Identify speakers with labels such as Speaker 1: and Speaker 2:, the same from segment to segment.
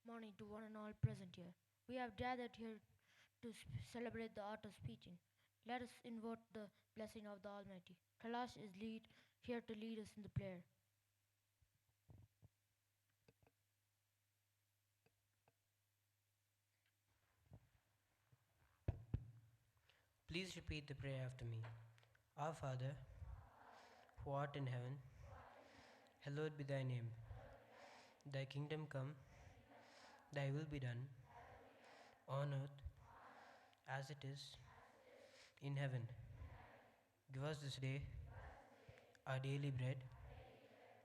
Speaker 1: morning to one and all present here. We have gathered here to celebrate the art of speaking. Let us invoke the blessing of the Almighty. Kailash is here to lead us in the prayer.
Speaker 2: Please repeat the prayer after me. Our Father, who art in heaven, hallowed be thy name. Thy kingdom come, thy will be done, on earth as it is in heaven. Give us this day our daily bread,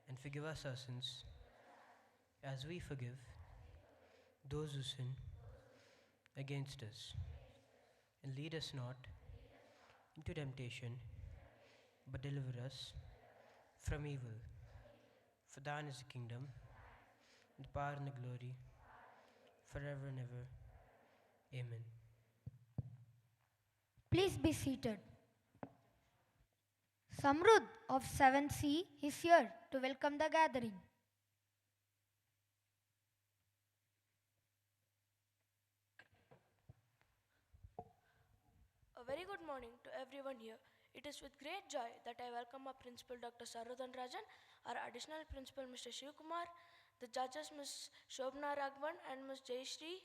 Speaker 2: and forgive us our sins, as we forgive those who sin against us. And lead us not into temptation, but deliver us from evil. For thine is the kingdom, the power and the glory, forever and ever. Amen.
Speaker 3: Please be seated. Samrud of 7C is here to welcome the gathering.
Speaker 4: A very good morning to everyone here. It is with great joy that I welcome our Principal Dr. Sarudhan Rajan, our Additional Principal Mr. Shiv Kumar, the judges Ms. Shobna Raghavan and Ms. Jayashree,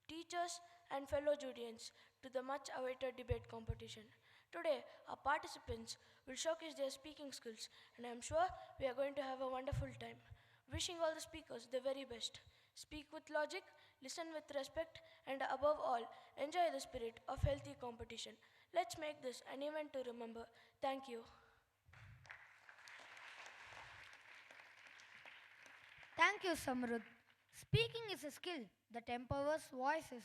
Speaker 4: teachers and fellow Judeans to the much awaited debate competition. Today, our participants will showcase their speaking skills and I am sure we are going to have a wonderful time. Wishing all the speakers the very best. Speak with logic, listen with respect, and above all, enjoy the spirit of healthy competition. Let's make this an event to remember. Thank you.
Speaker 3: Thank you, Samrud. Speaking is a skill that empowers voices.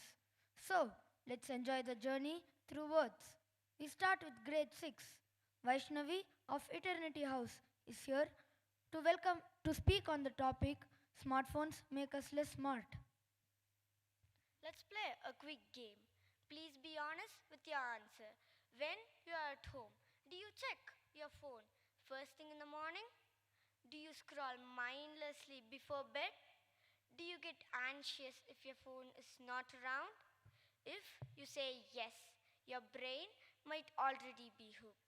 Speaker 3: So, let's enjoy the journey through words. We start with grade 6. Vaishnavi of Eternity House is here to speak on the topic Smartphones Make Us Less Smart.
Speaker 5: Let's play a quick game. Please be honest with your answer. When you are at home, do you check your phone first thing in the morning? Do you scroll mindlessly before bed? Do you get anxious if your phone is not around? If you say yes, your brain might already be hooked.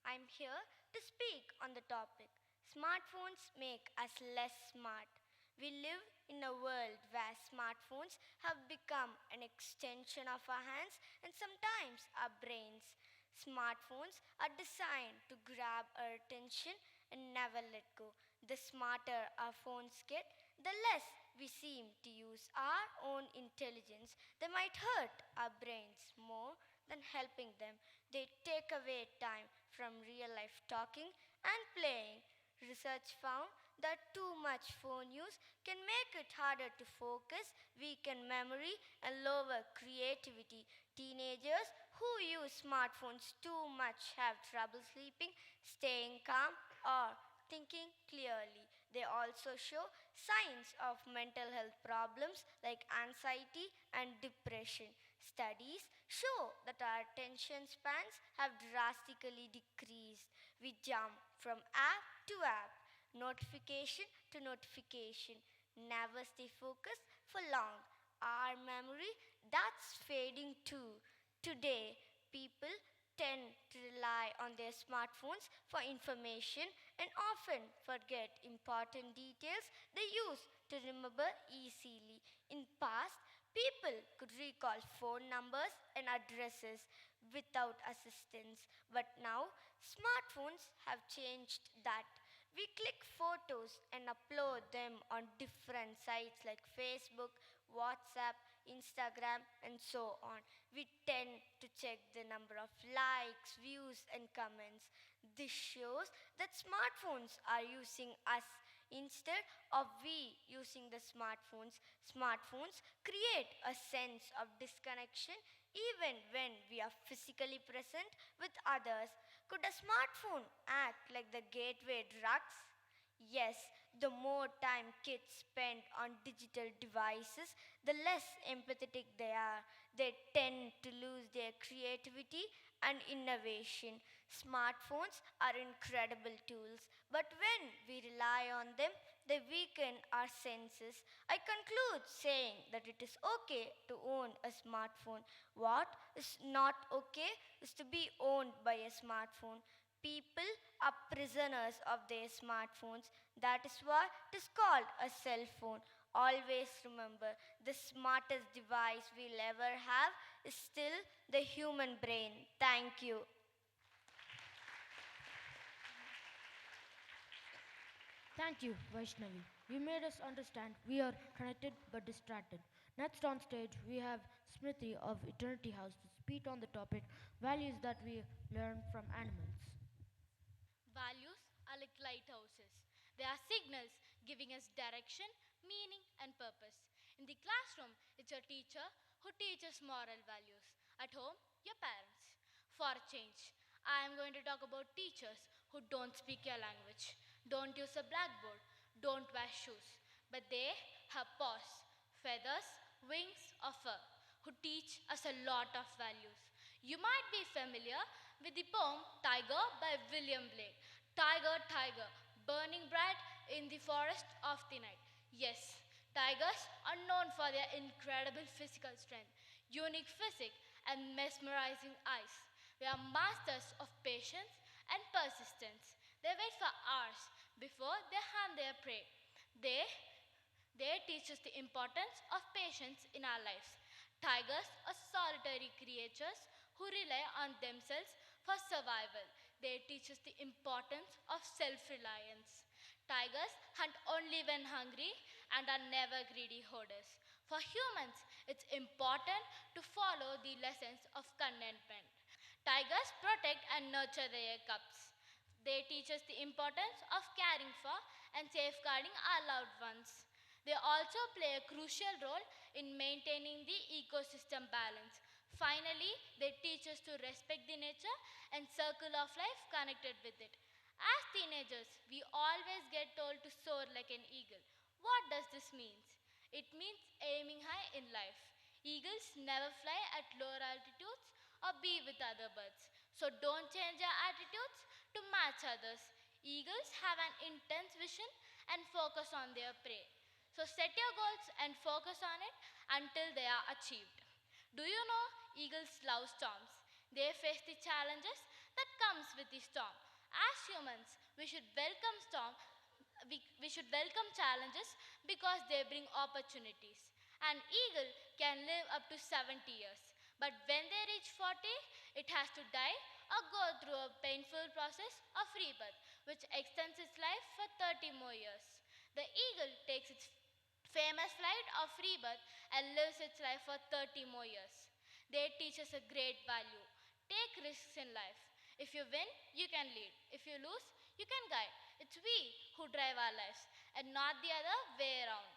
Speaker 5: I'm here to speak on the topic. Smartphones make us less smart. We live in a world where smartphones have become an extension of our hands and sometimes our brains. Smartphones are designed to grab our attention and never let go. The smarter our phones get, the less we seem to use our own intelligence. They might hurt our brains more than helping them. They take away time from real life talking and playing. Research found that too much phone use can make it harder to focus, weaken memory, and lower creativity. Teenagers who use smartphones too much have trouble sleeping, staying calm, or thinking clearly. They also show signs of mental health problems like anxiety and depression. Studies show that our attention spans have drastically decreased. We jump from app to app, notification to notification, never stay focused for long. Our memory, that's fading too. Today, people tend to rely on their smartphones for information and often forget important details they used to remember easily. In past, people could recall phone numbers and addresses without assistance, but now smartphones have changed that. We click photos and upload them on different sites like Facebook, WhatsApp, Instagram, and so on. We tend to check the number of likes, views, and comments. This shows that smartphones are using us instead of we using the smartphones. Smartphones create a sense of disconnection even when we are physically present with others. Could a smartphone act like the gateway drugs? Yes, the more time kids spend on digital devices, the less empathetic they are. They tend to lose their creativity and innovation. Smartphones are incredible tools, but when we rely on them they weaken our senses. I conclude saying that it is okay to own a smartphone. What is not okay is to be owned by a smartphone. People are prisoners of their smartphones. That is why it is called a cell phone. Always remember, the smartest device we'll ever have is still the human brain. Thank you.
Speaker 1: Thank you, Vaishnavi. You made us understand we are connected but distracted. Next on stage, we have Smriti of Eternity House to speak on the topic values that we learn from animals.
Speaker 6: Values are like lighthouses. They are signals giving us direction, meaning, and purpose. In the classroom, it's your teacher who teaches moral values. At home, your parents. For a change, I am going to talk about teachers who don't speak your language, don't use a blackboard, don't wear shoes, but they have paws, feathers, wings, or fur, who teach us a lot of values. You might be familiar with the poem Tiger by William Blake. Tiger, tiger, burning bright in the forest of the night. Yes, tigers are known for their incredible physical strength, unique physique, and mesmerizing eyes. They are masters of patience and persistence. They wait for hours before they hunt their prey. They they teach us the importance of patience in our lives. Tigers are solitary creatures who rely on themselves for survival. They teach us the importance of self reliance. Tigers hunt only when hungry and are never greedy hoarders. For humans, it's important to follow the lessons of contentment. Tigers protect and nurture their cubs. They teach us the importance of caring for and safeguarding our loved ones. They also play a crucial role in maintaining the ecosystem balance. Finally, they teach us to respect the nature and circle of life connected with it. As teenagers, we always get told to soar like an eagle. What does this mean? It means aiming high in life. Eagles never fly at lower altitudes or be with other birds. So don't change your attitudes to match others. Eagles have an intense vision and focus on their prey. So set your goals and focus on it until they are achieved. Do you know eagles love storms? They face the challenges that comes with the storm. As humans, we should welcome challenges because they bring opportunities. An eagle can live up to 70 years, but when they reach 40, it has to die or go through a painful process of rebirth, which extends its life for 30 more years. The eagle takes its famous flight of rebirth and lives its life for 30 more years. They teach us a great value. Take risks in life. If you win, you can lead. If you lose, you can guide. It's we who drive our lives and not the other way around.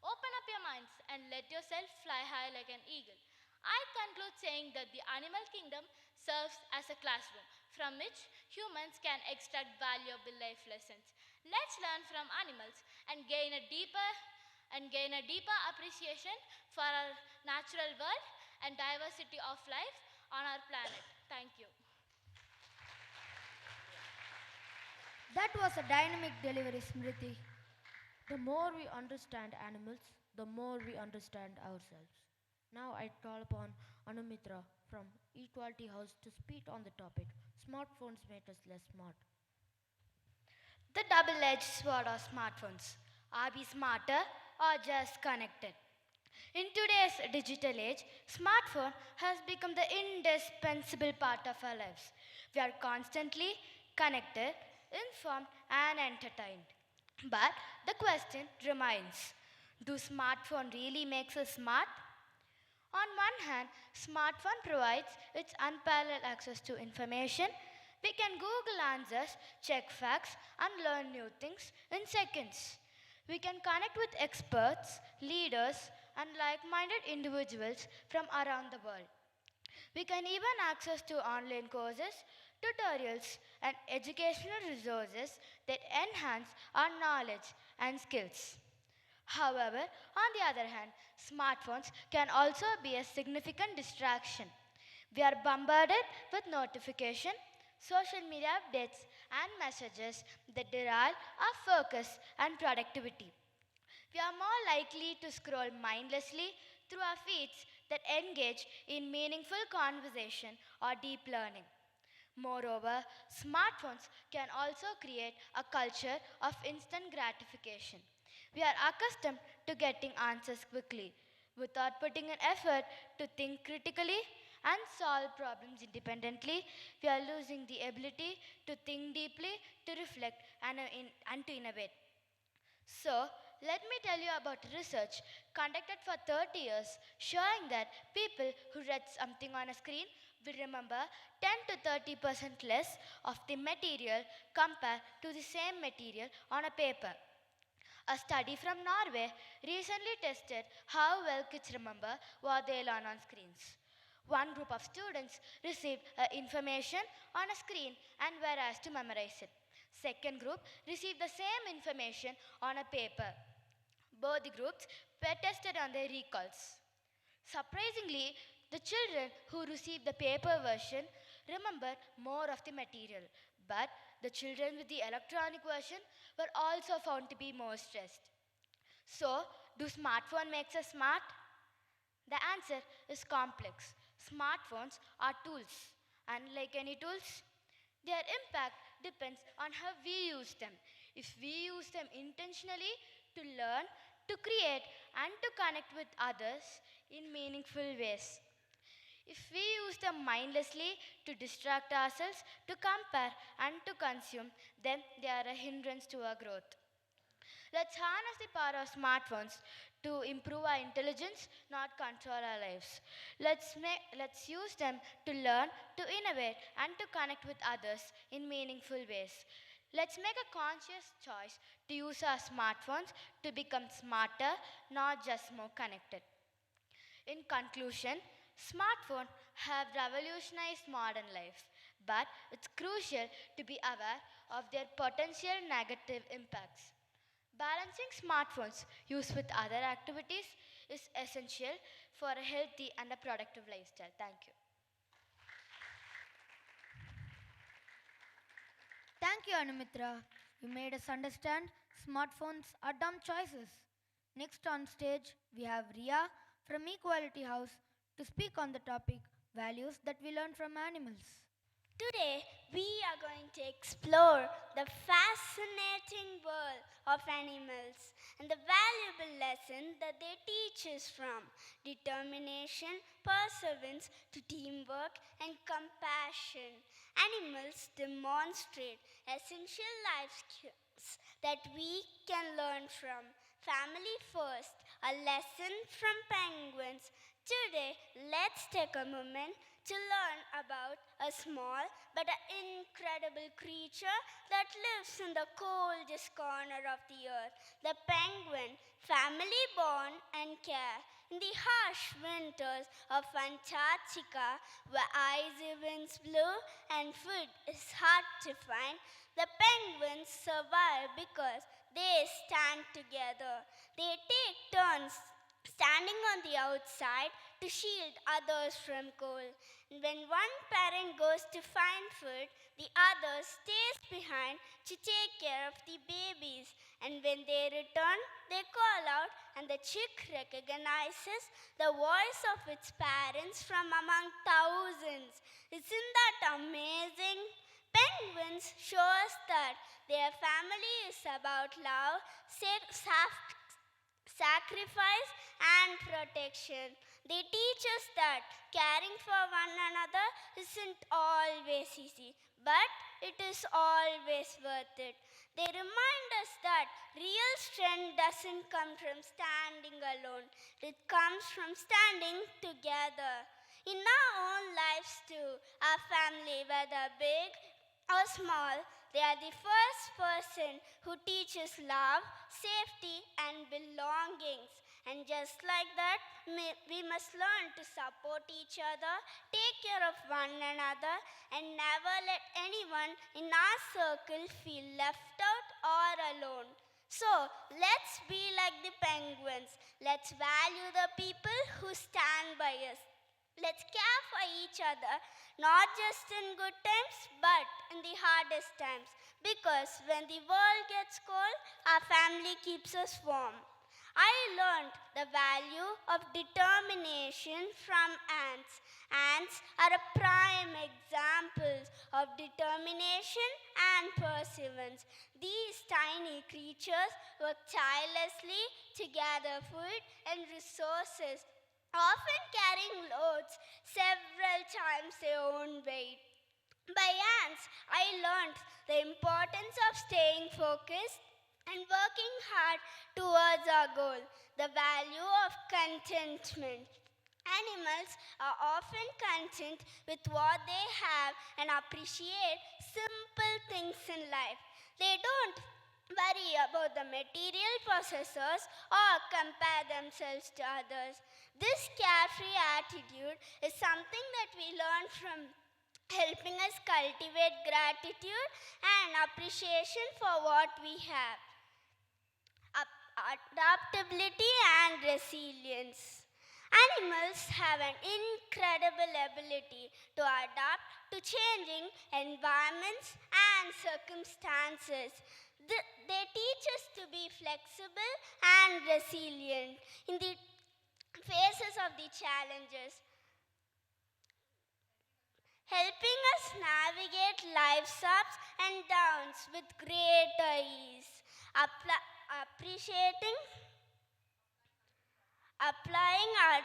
Speaker 6: Open up your minds and let yourself fly high like an eagle. I conclude saying that the animal kingdom serves as a classroom from which humans can extract valuable life lessons. Let's learn from animals and gain a deeper appreciation for our natural world and diversity of life on our planet. Thank you.
Speaker 3: That was a dynamic delivery, Smriti.
Speaker 1: The more we understand animals, the more we understand ourselves. Now I call upon Anumitra from Equality House to speak on the topic Smartphones make us less smart.
Speaker 7: The double edged sword of smartphones. Are we smarter or just connected? In today's digital age, smartphone has become the indispensable part of our lives. We are constantly connected, informed, and entertained. But the question remains, do smartphone really makes us smart? On one hand, smartphone provides its unparalleled access to information. We can Google answers, check facts, and learn new things in seconds. We can connect with experts, leaders, and like-minded individuals from around the world. We can even access to online courses, tutorials, and educational resources that enhance our knowledge and skills. However, on the other hand, smartphones can also be a significant distraction. We are bombarded with notification, social media updates, and messages that derail our focus and productivity. We are more likely to scroll mindlessly through our feeds that engage in meaningful conversation or deep learning. Moreover, smartphones can also create a culture of instant gratification. We are accustomed to getting answers quickly without putting an effort to think critically and solve problems independently. We are losing the ability to think deeply, to reflect, and to innovate. So, let me tell you about research conducted for 30 years showing that people who read something on a screen will remember 10 to 30% less of the material compared to the same material on a paper. A study from Norway recently tested how well kids remember what they learn on screens. One group of students received information on a screen and were asked to memorize it. Second group received the same information on a paper. Both the groups were tested on their recalls. Surprisingly, the children who received the paper version remembered more of the material, but the children with the electronic version were also found to be more stressed. So, do smartphone makes us smart? The answer is complex. Smartphones are tools, and like any tools, their impact depends on how we use them. If we use them intentionally to learn, to create, and to connect with others in meaningful ways. If we use them mindlessly to distract ourselves, to compare, and to consume, then they are a hindrance to our growth. Let's harness the power of smartphones to improve our intelligence, not control our lives. Let's use them to learn, to innovate, and to connect with others in meaningful ways. Let's make a conscious choice to use our smartphones to become smarter, not just more connected. In conclusion, smartphones have revolutionized modern life, but it's crucial to be aware of their potential negative impacts. Balancing smartphones use with other activities is essential for a healthy and a productive lifestyle. Thank you.
Speaker 3: Thank you, Anumitra. You made us understand smartphones are dumb choices. Next on stage, we have Ria from Equality House to speak on the topic values that we learn from animals.
Speaker 5: Today, we are going to explore the fascinating world of animals and the valuable lesson that they teach us from determination, perseverance to teamwork and compassion. Animals demonstrate essential life skills that we can learn from. Family first, a lesson from penguins. Today, let's take a moment to learn about a small but an incredible creature that lives in the coldest corner of the earth, the penguin, family born and care. In the harsh winters of Antarctica, where icy winds blow and food is hard to find, the penguins survive because they stand together. They take turns standing on the outside to shield others from cold. When one parent goes to find food, the other stays behind to take care of the babies. And when they return, they call out, and the chick recognizes the voice of its parents from among thousands. Isn't that amazing? Penguins show us that their family is about love, sacrifice, and protection. They teach us that caring for one another isn't always easy, but it is always worth it. They remind us that real strength doesn't come from standing alone, it comes from standing together. In our own lives, too, our family, whether big or small, they are the first person who teaches love, safety, and belongings. And just like that, we must learn to support each other, take care of one another, and never let anyone in our circle feel left out or alone. So, let's be like the penguins. Let's value the people who stand by us. Let's care for each other, not just in good times, but in the hardest times. Because when the world gets cold, our family keeps us warm. I learned the value of determination from ants. Ants are a prime example of determination and perseverance. These tiny creatures work tirelessly to gather food and resources, often carrying loads several times their own weight. By ants, I learned the importance of staying focused and working hard towards our goal, the value of contentment. Animals are often content with what they have and appreciate simple things in life. They don't worry about the material possessors or compare themselves to others. This carefree attitude is something that we learn from helping us cultivate gratitude and appreciation for what we have. Adaptability and resilience. Animals have an incredible ability to adapt to changing environments and circumstances. They teach us to be flexible and resilient in the faces of the challenges, helping us navigate life's ups and downs with greater ease. Appreciating, applying our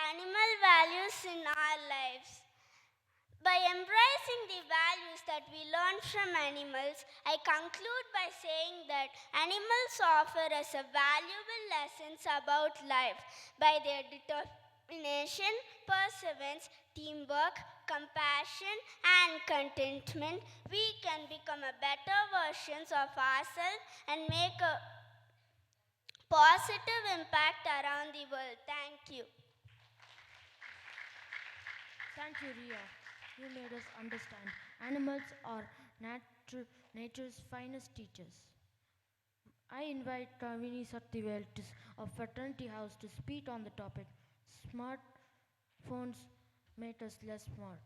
Speaker 5: animal values in our lives. By embracing the values that we learn from animals, I conclude by saying that animals offer us a valuable lessons about life by their determination, perseverance, teamwork, compassion, and contentment. We can become a better versions of ourselves and make a positive impact around the world. Thank you.
Speaker 1: Thank you, Ria. You made us understand animals are nature's finest teachers. I invite Kavini Sattivel of Fraternity House to speak on the topic Smartphones make us less smart.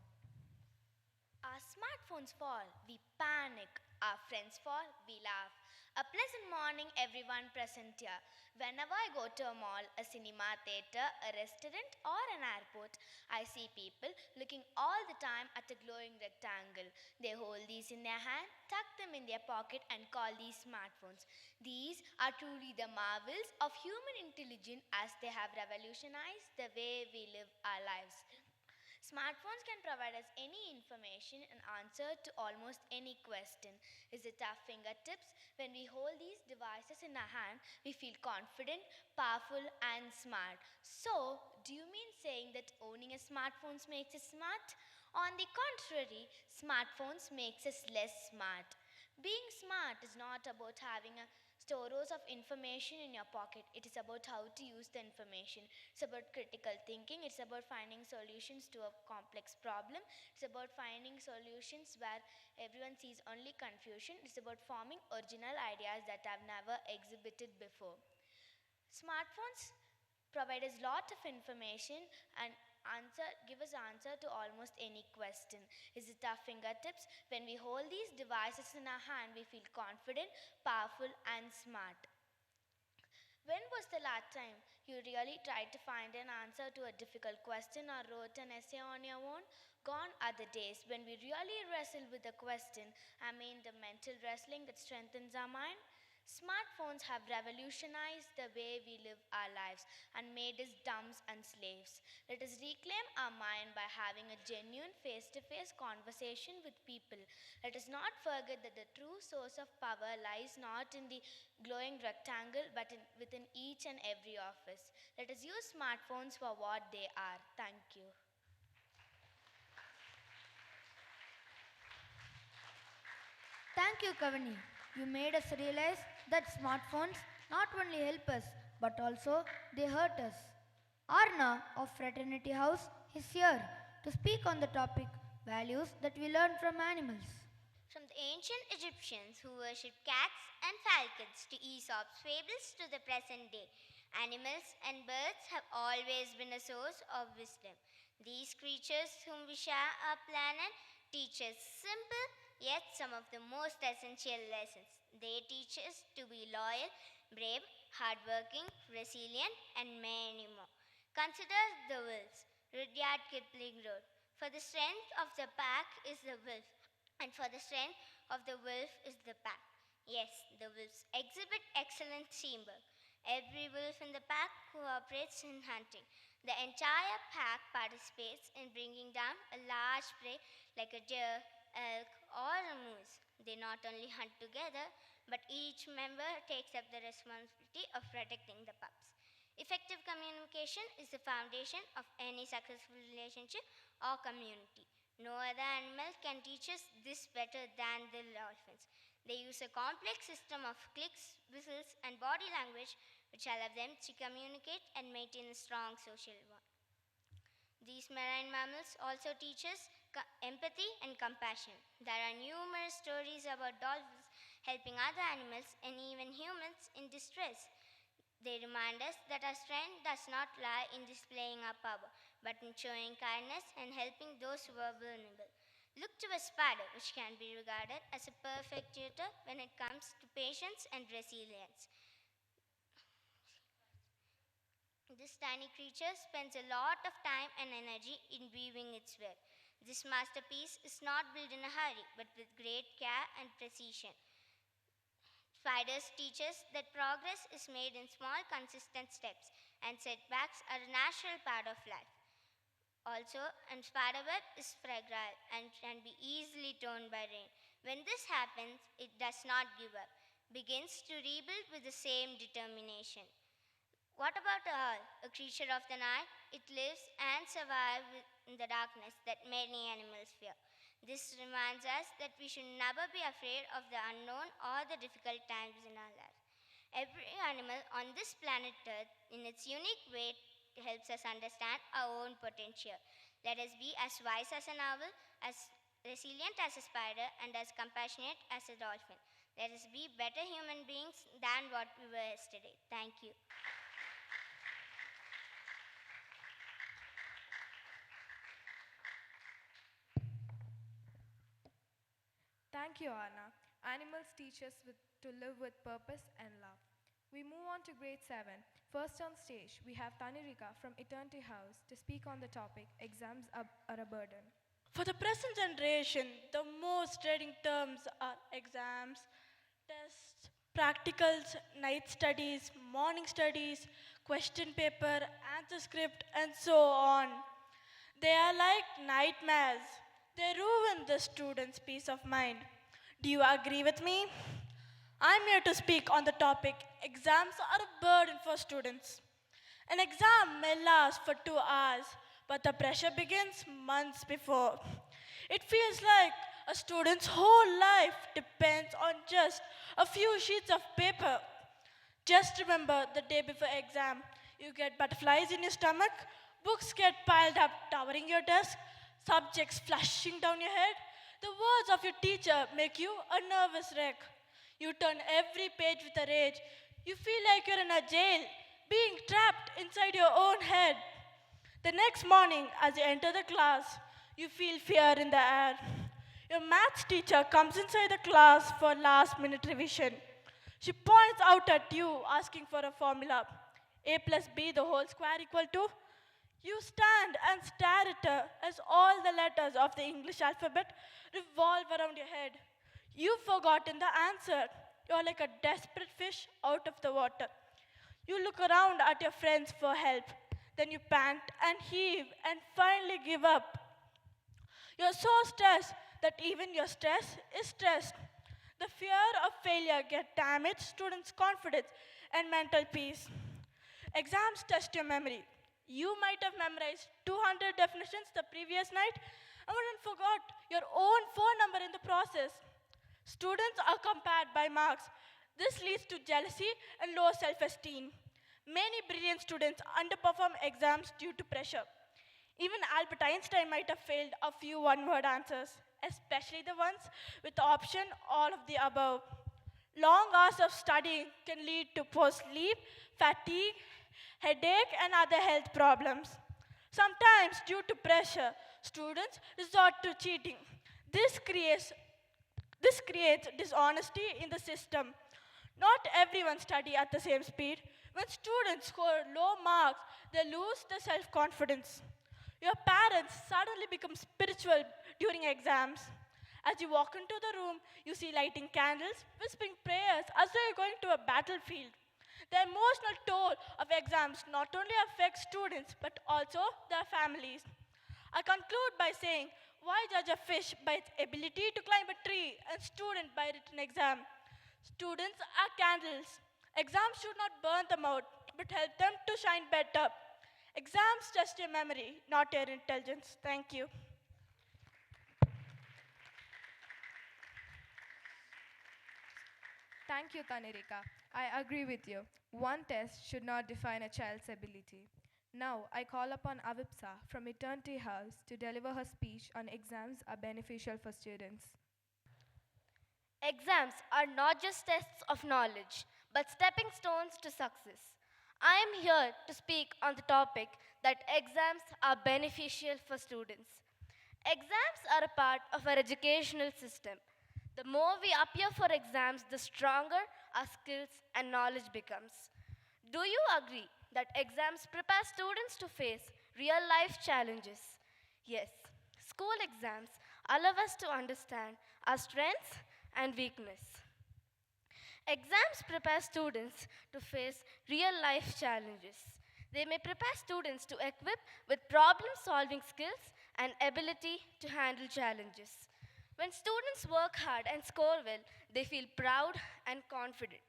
Speaker 7: Our smartphones fall, we panic. Our friends fall, we laugh. A pleasant morning, everyone present here. Whenever I go to a mall, a cinema theater, a restaurant, or an airport, I see people looking all the time at a glowing rectangle. They hold these in their hand, tuck them in their pocket, and call these smartphones. These are truly the marvels of human intelligence as they have revolutionized the way we live our lives. Smartphones can provide us any information and answer to almost any question. Is it our fingertips? When we hold these devices in our hand, we feel confident, powerful, and smart. So, do you mean saying that owning a smartphone makes us smart? On the contrary, smartphones makes us less smart. Being smart is not about having a stores of information in your pocket. It is about how to use the information. It's about critical thinking. It's about finding solutions to a complex problem. It's about finding solutions where everyone sees only confusion. It's about forming original ideas that have never exhibited before. Smartphones provide us lot of information and give us answer to almost any question. Is it our fingertips? When we hold these devices in our hand, we feel confident, powerful, and smart. When was the last time you really tried to find an answer to a difficult question or wrote an essay on your own? Gone are the days when we really wrestle with a question. I mean, the mental wrestling that strengthens our mind. Smartphones have revolutionized the way we live our lives and made us dumb and slaves. Let us reclaim our mind by having a genuine face to face conversation with people. Let us not forget that the true source of power lies not in the glowing rectangle but within each and every of us. Let us use smartphones for what they are. Thank you.
Speaker 3: Thank you, Kavani. You made us realize that smartphones not only help us but also they hurt us. Arna of Fraternity House is here to speak on the topic values that we learn from animals.
Speaker 5: From the ancient Egyptians who worshipped cats and falcons to Aesop's fables to the present day, Animals and birds have always been a source of wisdom. These creatures whom we share our planet teach us simple yet some of the most essential lessons. They teach us to be loyal, brave, hardworking, resilient, and many more. Consider the wolves. Rudyard Kipling wrote, "For the strength of the pack is the wolf, and for the strength of the wolf is the pack." Yes, the wolves exhibit excellent teamwork. Every wolf in the pack cooperates in hunting. The entire pack participates in bringing down a large prey like a deer, elk, or a moose. They not only hunt together, but each member takes up the responsibility of protecting the pups. Effective communication is the foundation of any successful relationship or community. No other animal can teach us this better than the dolphins. They use a complex system of clicks, whistles, and body language which allow them to communicate and maintain a strong social bond. These marine mammals also teach us empathy and compassion. There are numerous stories about dolphins helping other animals and even humans in distress. They remind us that our strength does not lie in displaying our power, but in showing kindness and helping those who are vulnerable. Look to a spider, which can be regarded as a perfect tutor when it comes to patience and resilience. This tiny creature spends a lot of time and energy in weaving its web. This masterpiece is not built in a hurry, but with great care and precision. Spiders teach us that progress is made in small, consistent steps, and setbacks are a natural part of life. Also, a spiderweb is fragile and can be easily torn by rain. When this happens, it does not give up, begins to rebuild with the same determination. What about a owl, a creature of the night? It lives and survives in the darkness that many animals fear. This reminds us that we should never be afraid of the unknown or the difficult times in our life. Every animal on this planet Earth, in its unique way, helps us understand our own potential. Let us be as wise as an owl, as resilient as a spider, and as compassionate as a dolphin. Let us be better human beings than what we were yesterday. Thank you.
Speaker 8: Thank you, Anna. Animals teach us to live with purpose and love. We move on to grade 7. First on stage, we have Tanurika from Eternity House to speak on the topic Exams are a Burden.
Speaker 9: For the present generation, the most dreading terms are exams, tests, practicals, night studies, morning studies, question paper, answer script, and so on. They are like nightmares. They ruin the student's peace of mind. Do you agree with me? I'm here to speak on the topic exams are a burden for students. An exam may last for 2 hours, but the pressure begins months before. It feels like a student's whole life depends on just a few sheets of paper. Just remember the day before exam, you get butterflies in your stomach, books get piled up towering your desk, subjects flushing down your head. The words of your teacher make you a nervous wreck. You turn every page with a rage. You feel like you're in a jail, being trapped inside your own head. The next morning, as you enter the class, you feel fear in the air. Your maths teacher comes inside the class for last minute revision. She points out at you, asking for a formula. A plus b the whole square equal to? You stand and stare at her as all the letters of the English alphabet revolve around your head. You've forgotten the answer. You're like a desperate fish out of the water. You look around at your friends for help. Then you pant and heave and finally give up. You're so stressed that even your stress is stressed. The fear of failure can damage students' confidence and mental peace. Exams test your memory. You might have memorized 200 definitions the previous night and wouldn't forgot your own phone number in the process. Students are compared by marks. This leads to jealousy and low self-esteem. Many brilliant students underperform exams due to pressure. Even Albert Einstein might have failed a few one-word answers, especially the ones with the option all of the above. Long hours of studying can lead to poor sleep, fatigue, headache, and other health problems. Sometimes, due to pressure, students resort to cheating. This creates this creates dishonesty in the system. Not everyone study at the same speed. When students score low marks, they lose their self-confidence. Your parents suddenly become spiritual during exams. As you walk into the room, you see lighting candles, whispering prayers as though you're going to a battlefield. The emotional toll of exams not only affects students but also their families. I conclude by saying, why judge a fish by its ability to climb a tree and student by written exam? Students are candles. Exams should not burn them out, but help them to shine better. Exams test your memory, not your intelligence. Thank you.
Speaker 8: Thank you, Tanirika. I agree with you. One test should not define a child's ability. Now, I call upon Avipsa from Eternity House to deliver her speech on exams are beneficial for students.
Speaker 7: Exams are not just tests of knowledge, but stepping stones to success. I am here to speak on the topic that exams are beneficial for students. Exams are a part of our educational system. The more we appear for exams, the stronger our skills and knowledge becomes. Do you agree that exams prepare students to face real life challenges? Yes, school exams allow us to understand our strengths and weakness. Exams prepare students to face real life challenges. They may prepare students to equip with problem solving skills and ability to handle challenges. When students work hard and score well, they feel proud and confident.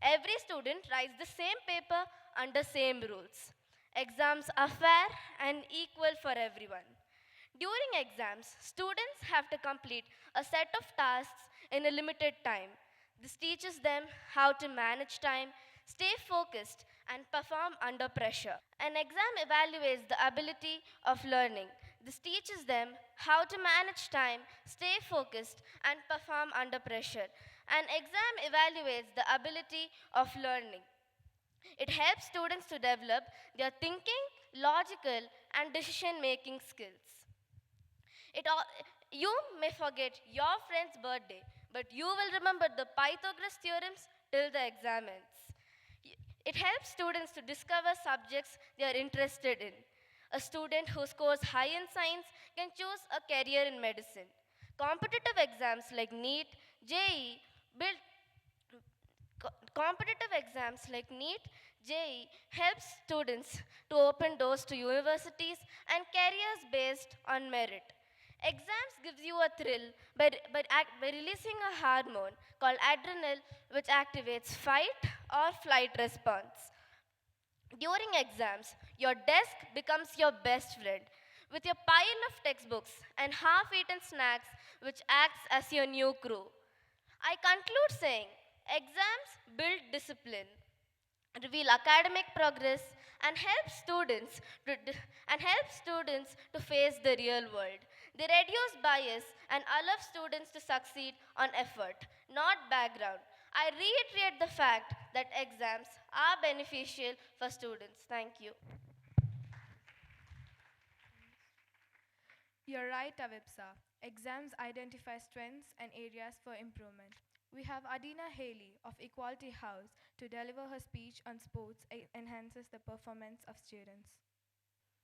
Speaker 7: Every student writes the same paper under same rules. Exams are fair and equal for everyone. During exams, students have to complete a set of tasks in a limited time. This teaches them how to manage time, stay focused, and perform under pressure. An exam evaluates the ability of learning. This teaches them how to manage time, stay focused, and perform under pressure. An exam evaluates the ability of learning. It helps students to develop their thinking, logical, and decision making skills. It all, you may forget your friend's birthday, but you will remember the Pythagoras theorems till the exam ends. It helps students to discover subjects they are interested in. A student who scores high in science can choose a career in medicine. Competitive exams like NEET, JEE build competitive exams like NEET, JEE helps students to open doors to universities and careers based on merit. Exams gives you a thrill by releasing a hormone called adrenaline which activates fight or flight response. During exams, your desk becomes your best friend with your pile of textbooks and half-eaten snacks which acts as your new crew. I conclude saying exams build discipline, reveal academic progress, and help students to face the real world. They reduce bias and allow students to succeed on effort, not background. I reiterate the fact that exams are beneficial for students. Thank you.
Speaker 8: You're right, Avipsa. Exams identify strengths and areas for improvement. We have Adina Haley of Equality House to deliver her speech on sports enhances the performance of students.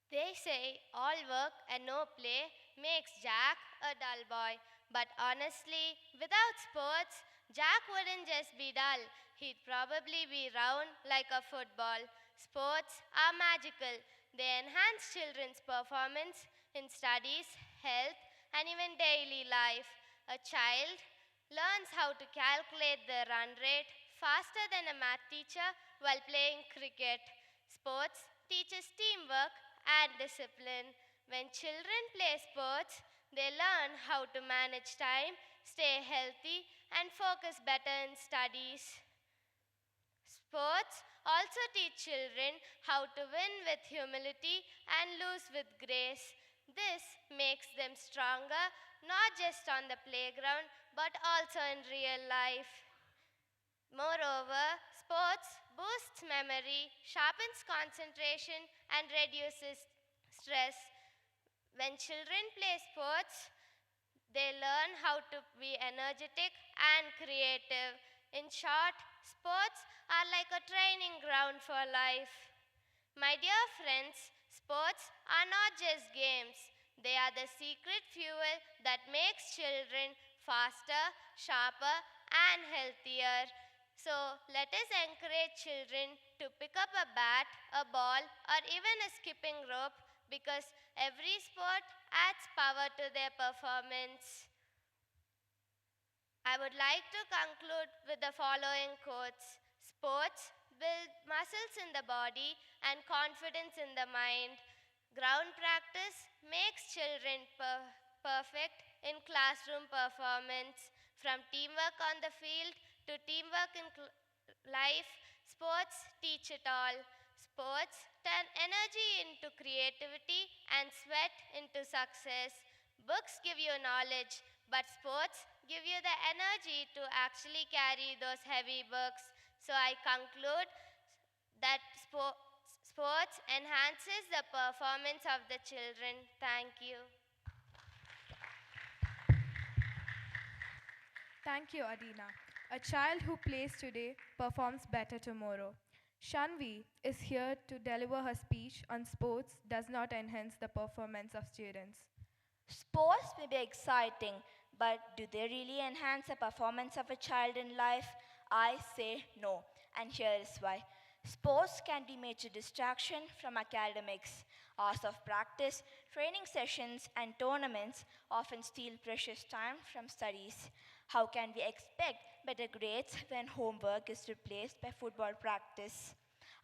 Speaker 10: They say all work and no play makes Jack a dull boy. But honestly, without sports, Jack wouldn't just be dull. He'd probably be round like a football. Sports are magical. They enhance children's performance in studies, health, and even daily life. A child learns how to calculate the run rate faster than a math teacher while playing cricket. Sports teaches teamwork and discipline. When children play sports, they learn how to manage time, stay healthy, and focus better in studies. Sports also teach children how to win with humility and lose with grace. This makes them stronger not just on the playground but also in real life. Moreover, sports boost boosts memory, sharpens concentration, and reduces stress. When children play sports, they learn how to be energetic and creative. In short, sports are like a training ground for life. My dear friends, sports are not just games. They are the secret fuel that makes children faster, sharper, and healthier. So, let us encourage children to pick up a bat, a ball, or even a skipping rope because every sport adds power to their performance. I would like to conclude with the following quotes. Sports build muscles in the body and confidence in the mind. Ground practice makes children perfect in classroom performance. From teamwork on the field to teamwork in life, sports teach it all. Sports turn energy into creativity and sweat into success. Books give you knowledge, but sports give you the energy to actually carry those heavy books. So I conclude that sports enhances the performance of the children. Thank you.
Speaker 8: Thank you, Adina. A child who plays today performs better tomorrow. Shanvi is here to deliver her speech on sports does not enhance the performance of students.
Speaker 11: Sports may be exciting, but do they really enhance the performance of a child in life? I say no, and here is why. Sports can be major distraction from academics. Hours of practice, training sessions, and tournaments often steal precious time from studies. How can we expect better grades when homework is replaced by football practice?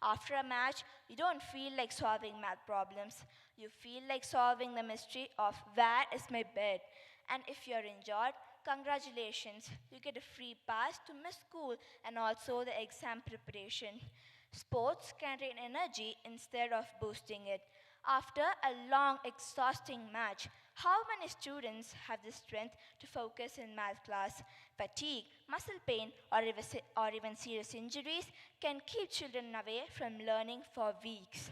Speaker 11: After a match, you don't feel like solving math problems. You feel like solving the mystery of where is my bed. And if you're injured, congratulations, you get a free pass to miss school and also the exam preparation. Sports can drain energy instead of boosting it. After a long, exhausting match, how many students have the strength to focus in math class? Fatigue, muscle pain, or even serious injuries can keep children away from learning for weeks.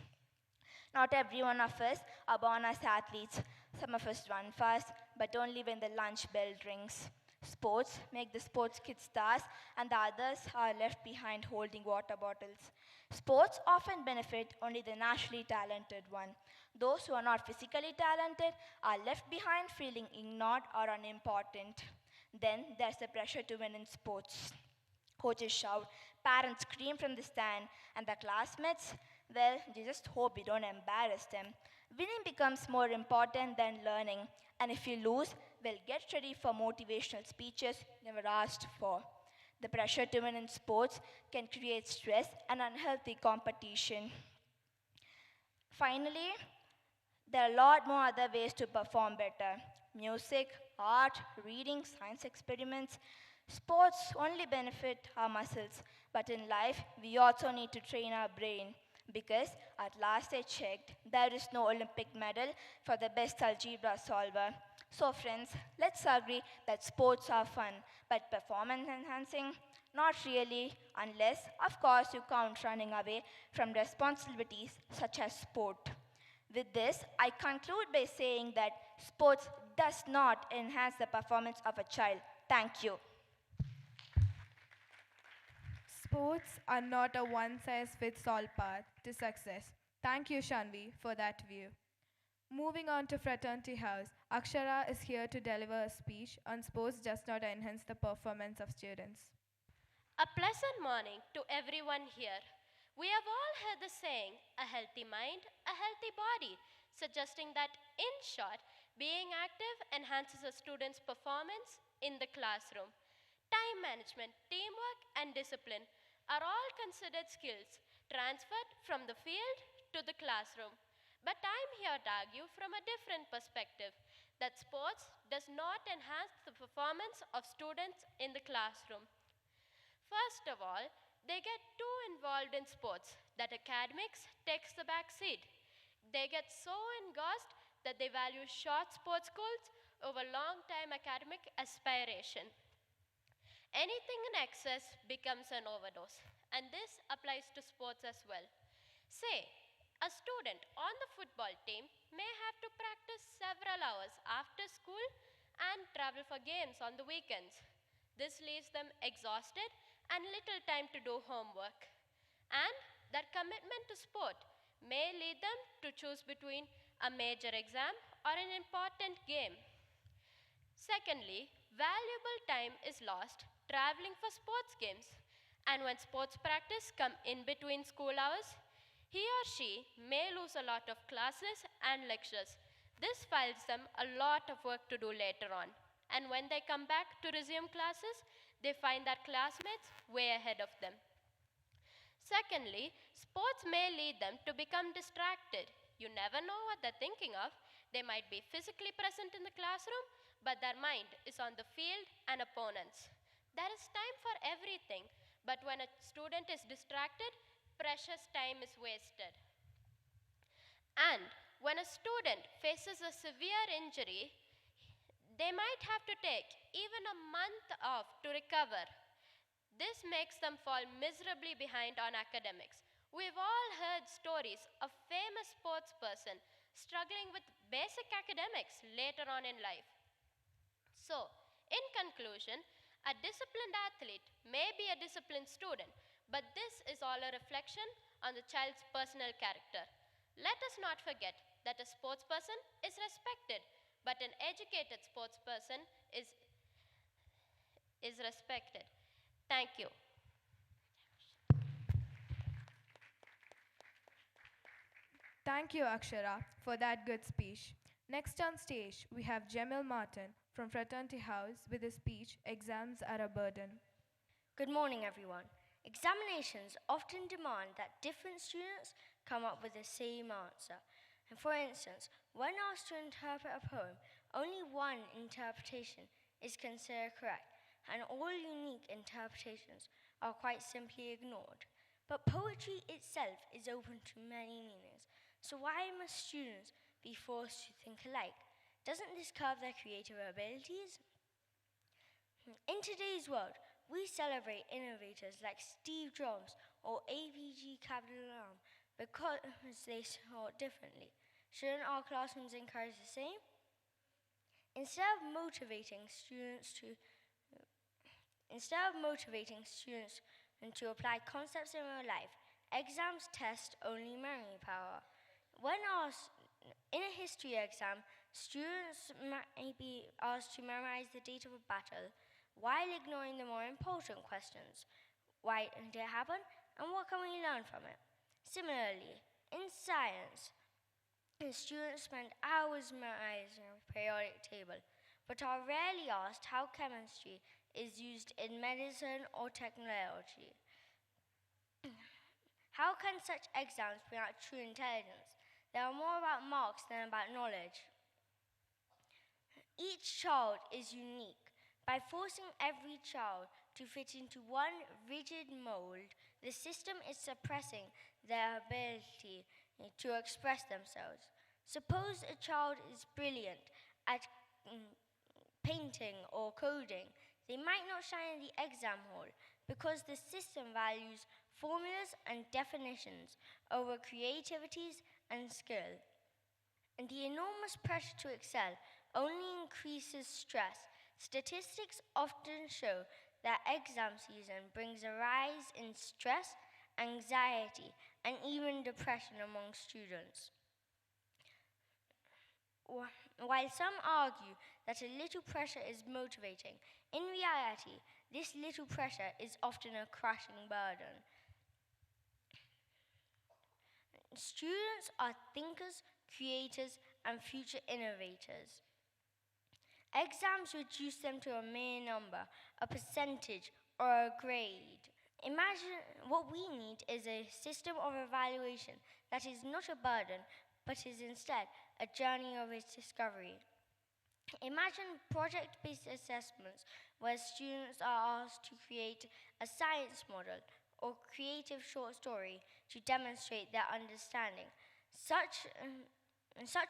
Speaker 11: Not every one of us are born as athletes. Some of us run fast, but only when the lunch bell rings. Sports make the sports kids stars, and the others are left behind holding water bottles. Sports often benefit only the naturally talented one. Those who are not physically talented are left behind feeling ignored or unimportant. Then there's the pressure to win in sports. Coaches shout, parents scream from the stand, and the classmates, well, they just hope we don't embarrass them. Winning becomes more important than learning, and if you lose, well, get ready for motivational speeches never asked for. The pressure to win in sports can create stress and unhealthy competition. Finally, there are a lot more other ways to perform better. Music, art, reading, science experiments. Sports only benefit our muscles, but in life, we also need to train our brain. Because at last I checked, there is no Olympic medal for the best algebra solver. So, friends, let's agree that sports are fun, but performance enhancing? Not really, unless, of course, you count running away from responsibilities such as sport. With this, I conclude by saying that sports does not enhance the performance of a child. Thank you.
Speaker 8: Sports are not a one size fits all path to success. Thank you, Shanvi, for that view. Moving on to Fraternity House, Akshara is here to deliver a speech on sports does not enhance the performance of students.
Speaker 12: A pleasant morning to everyone here. We have all heard the saying, a healthy mind, a healthy body, suggesting that, in short, being active enhances a student's performance in the classroom. Time management, teamwork, and discipline are all considered skills transferred from the field to the classroom. But I'm here to argue from a different perspective that sports does not enhance the performance of students in the classroom. First of all, they get too involved in sports that academics takes the back seat. They get so engrossed that they value short sports goals over long-time academic aspiration. Anything in excess becomes an overdose, and this applies applies to sports as well. Say, a student on the football team may have to practice several hours after school and travel for games on the weekends. This leaves them exhausted and little time to do homework. And their commitment to sport may lead them to choose between a major exam or an important game. Secondly, valuable time is lost traveling for sports games. And when sports practice come in between school hours, he or she may lose a lot of classes and lectures. This files them a lot of work to do later on. And when they come back to resume classes, they find their classmates way ahead of them. Secondly, sports may lead them to become distracted. You never know what they're thinking of. They might be physically present in the classroom, but their mind is on the field and opponents. There is time for everything, but when a student is distracted, precious time is wasted. And when a student faces a severe injury, they might have to take even a month off to recover. This makes them fall miserably behind on academics. We've all heard stories of famous sports person struggling with basic academics later on in life. So, in conclusion, a disciplined athlete may be a disciplined student, but this is all a reflection on the child's personal character. Let us not forget that a sports person is respected, but an educated sports person is respected. Thank you.
Speaker 8: Thank you, Akshara, for that good speech. Next on stage, we have Jamil Martin from Fraternity House with his speech, Exams Are a Burden.
Speaker 13: Good morning, everyone. Examinations often demand that different students come up with the same answer. And for instance, when asked to interpret a poem, only one interpretation is considered correct, and all unique interpretations are quite simply ignored. But poetry itself is open to many meanings, so why must students be forced to think alike? Doesn't this curb their creative abilities? In today's world, we celebrate innovators like Steve Jobs or APG Capital because they thought differently. Shouldn't our classrooms encourage the same? Instead of motivating students to apply concepts in real life, exams test only memory power. When asked in a history exam, students may be asked to memorize the date of a battle while ignoring the more important questions. Why did it happen, and what can we learn from it? Similarly, in science, students spend hours memorizing a periodic table, but are rarely asked how chemistry is used in medicine or technology. How can such exams bring out true intelligence? They are more about marks than about knowledge. Each child is unique. By forcing every child to fit into one rigid mold, the system is suppressing their ability to express themselves. Suppose a child is brilliant at painting or coding. They might not shine in the exam hall because the system values formulas and definitions over creativities and skill. And the enormous pressure to excel only increases stress. Statistics often show that exam season brings a rise in stress, anxiety, and even depression among students. While some argue that a little pressure is motivating, in reality, this little pressure is often a crushing burden. Students are thinkers, creators, and future innovators. Exams reduce them to a mere number, a percentage, or a grade. Imagine what we need is a system of evaluation that is not a burden, but is instead a journey of its discovery. Imagine project-based assessments where students are asked to create a science model or creative short story to demonstrate their understanding. Such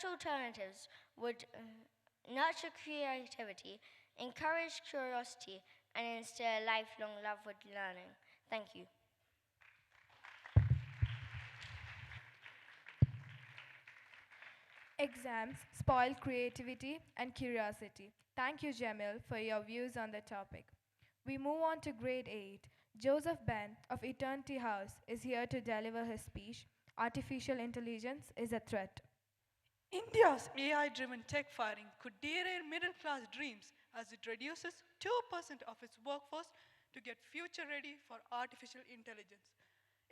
Speaker 13: alternatives would nurture creativity, encourage curiosity, and instill a lifelong love with learning. Thank you.
Speaker 8: Exams spoil creativity and curiosity. Thank you, Jamil, for your views on the topic. We move on to grade 8. Joseph Ben of Eternity House is here to deliver his speech. Artificial intelligence is a threat.
Speaker 14: India's AI driven tech firing could derail middle class dreams as it reduces 2% of its workforce to get future ready for artificial intelligence.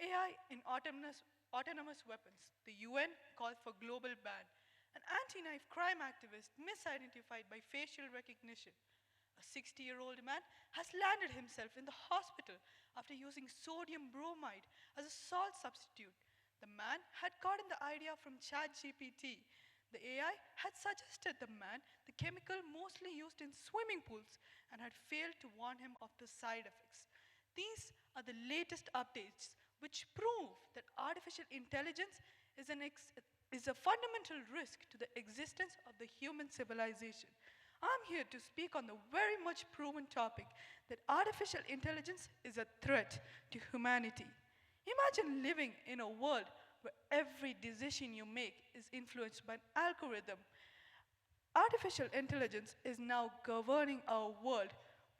Speaker 14: AI in autonomous weapons. The UN called for global ban. An anti knife crime activist misidentified by facial recognition. A 60-year-old man has landed himself in the hospital after using sodium bromide as a salt substitute. The man had gotten the idea from ChatGPT. The AI had suggested the man the chemical mostly used in swimming pools and had failed to warn him of the side effects. These are the latest updates which prove that artificial intelligence is a fundamental risk to the existence of the human civilization. I'm here to speak on the very much proven topic that artificial intelligence is a threat to humanity. Imagine living in a world where every decision you make is influenced by an algorithm. Artificial intelligence is now governing our world.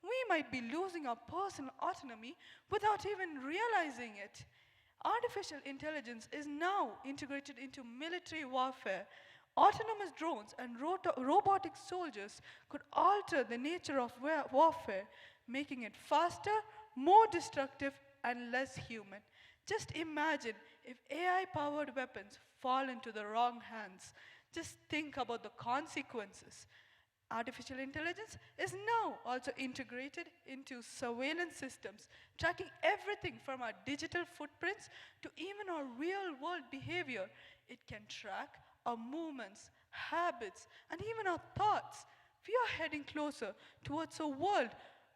Speaker 14: We might be losing our personal autonomy without even realizing it. Artificial intelligence is now integrated into military warfare. Autonomous drones and robotic soldiers could alter the nature of warfare, making it faster, more destructive, and less human. Just imagine if AI powered weapons fall into the wrong hands. Just think about the consequences. Artificial intelligence is now also integrated into surveillance systems, tracking everything from our digital footprints to even our real world behavior. It can track our movements, habits, and even our thoughts. We are heading closer towards a world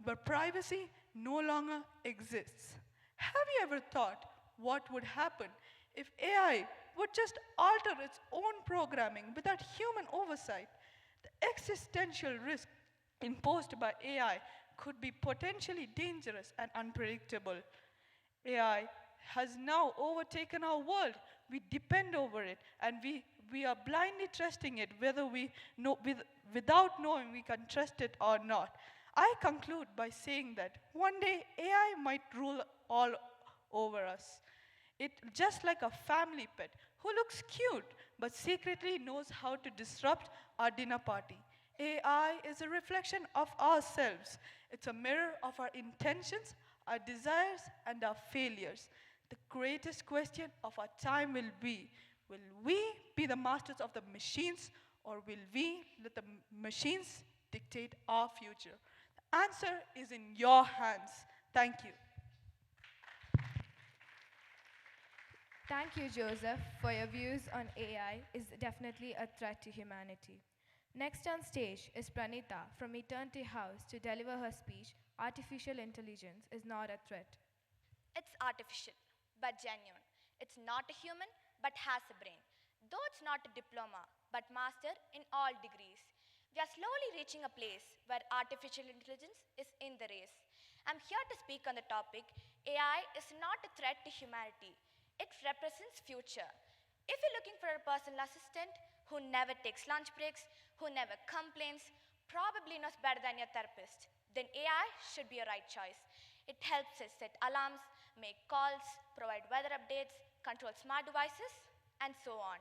Speaker 14: where privacy no longer exists. Have you ever thought what would happen if AI would just alter its own programming without human oversight? The existential risk imposed by AI could be potentially dangerous and unpredictable. AI has now overtaken our world. We depend over it and we are blindly trusting it whether we know without knowing we can trust it or not. I conclude by saying that one day AI might rule all over us. It just like a family pet who looks cute but secretly knows how to disrupt our dinner party. AI is a reflection of ourselves. It's a mirror of our intentions, our desires, and our failures. The greatest question of our time will we be the masters of the machines or will we let the machines dictate our future? The answer is in your hands. Thank you.
Speaker 8: Thank you, Joseph, for your views on AI is definitely a threat to humanity. Next on stage is Pranita from Eternity House to deliver her speech, Artificial Intelligence is Not a Threat.
Speaker 11: It's artificial, but genuine. It's not a human, but has a brain. Though it's not a diploma, but master in all degrees. We are slowly reaching a place where artificial intelligence is in the race. I'm here to speak on the topic AI is not a threat to humanity. It represents future. If you're looking for a personal assistant who never takes lunch breaks, who never complains, probably knows better than your therapist, then AI should be a right choice. It helps us set alarms, make calls, provide weather updates, control smart devices, and so on.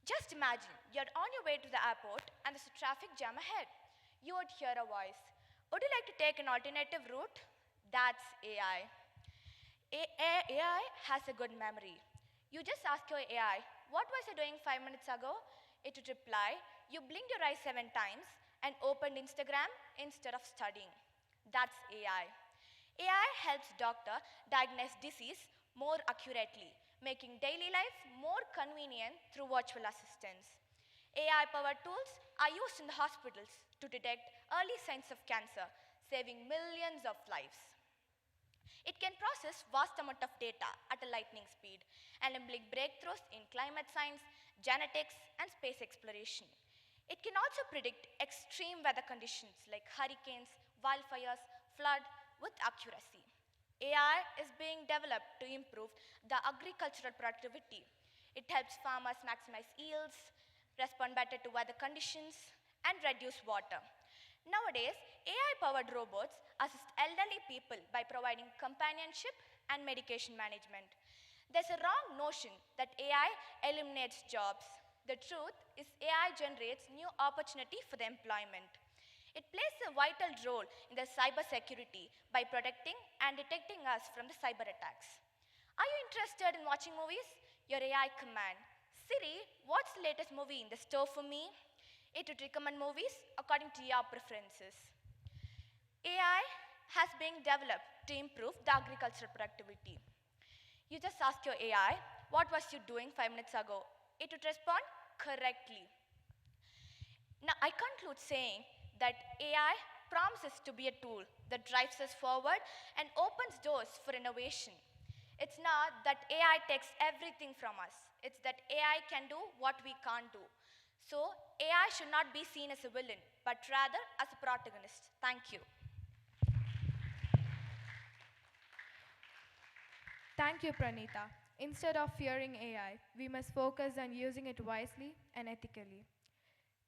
Speaker 11: Just imagine you're on your way to the airport and there's a traffic jam ahead. You would hear a voice. Would you like to take an alternative route? That's AI. AI has a good memory. You just ask your AI, what was you doing 5 minutes ago? It would reply, you blinked your eyes 7 times and opened Instagram instead of studying. That's AI. AI helps doctor diagnose disease more accurately, making daily life more convenient through virtual assistants. AI-powered tools are used in the hospitals to detect early signs of cancer, saving millions of lives. It can process vast amount of data at a lightning speed, enabling breakthroughs in climate science, genetics, and space exploration. It can also predict extreme weather conditions like hurricanes, wildfires, flood with accuracy. AI is being developed to improve the agricultural productivity. It helps farmers maximize yields, respond better to weather conditions, and reduce water. Nowadays, AI-powered robots assist elderly people by providing companionship and medication management. There's a wrong notion that AI eliminates jobs. The truth is AI generates new opportunity for the employment. It plays a vital role in the cybersecurity by protecting and detecting us from the cyber attacks. Are you interested in watching movies? Your AI command, Siri, what's the latest movie in the store for me? It would recommend movies according to your preferences. AI has been developed to improve the agricultural productivity. You just ask your AI, what was you doing 5 minutes ago? It would respond correctly. Now, I conclude saying that AI promises to be a tool that drives us forward and opens doors for innovation. It's not that AI takes everything from us. It's that AI can do what we can't do. So, AI should not be seen as a villain, but rather as a protagonist. Thank you.
Speaker 8: Thank you, Pranita. Instead of fearing AI, we must focus on using it wisely and ethically.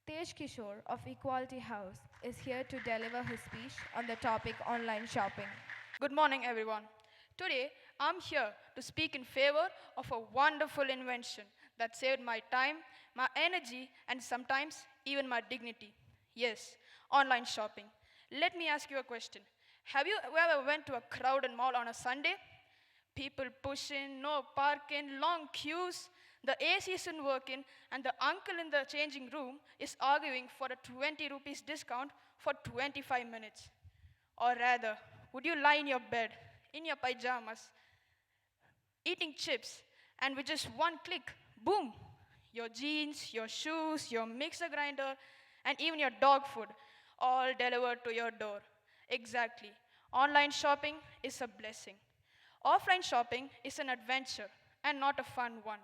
Speaker 8: Tej Kishore of Equality House is here to deliver his speech on the topic online shopping.
Speaker 15: Good morning, everyone. Today, I'm here to speak in favor of a wonderful invention that saved my time, my energy, and sometimes even my dignity. Yes, online shopping. Let me ask you a question. Have you ever went to a crowded mall on a Sunday? People pushing, no parking, long queues, the AC isn't working, and the uncle in the changing room is arguing for a 20 rupees discount for 25 minutes. Or rather, would you lie in your bed, in your pajamas, eating chips, and with just one click, boom, your jeans, your shoes, your mixer grinder, and even your dog food all delivered to your door? Exactly. Online shopping is a blessing. Offline shopping is an adventure and not a fun one.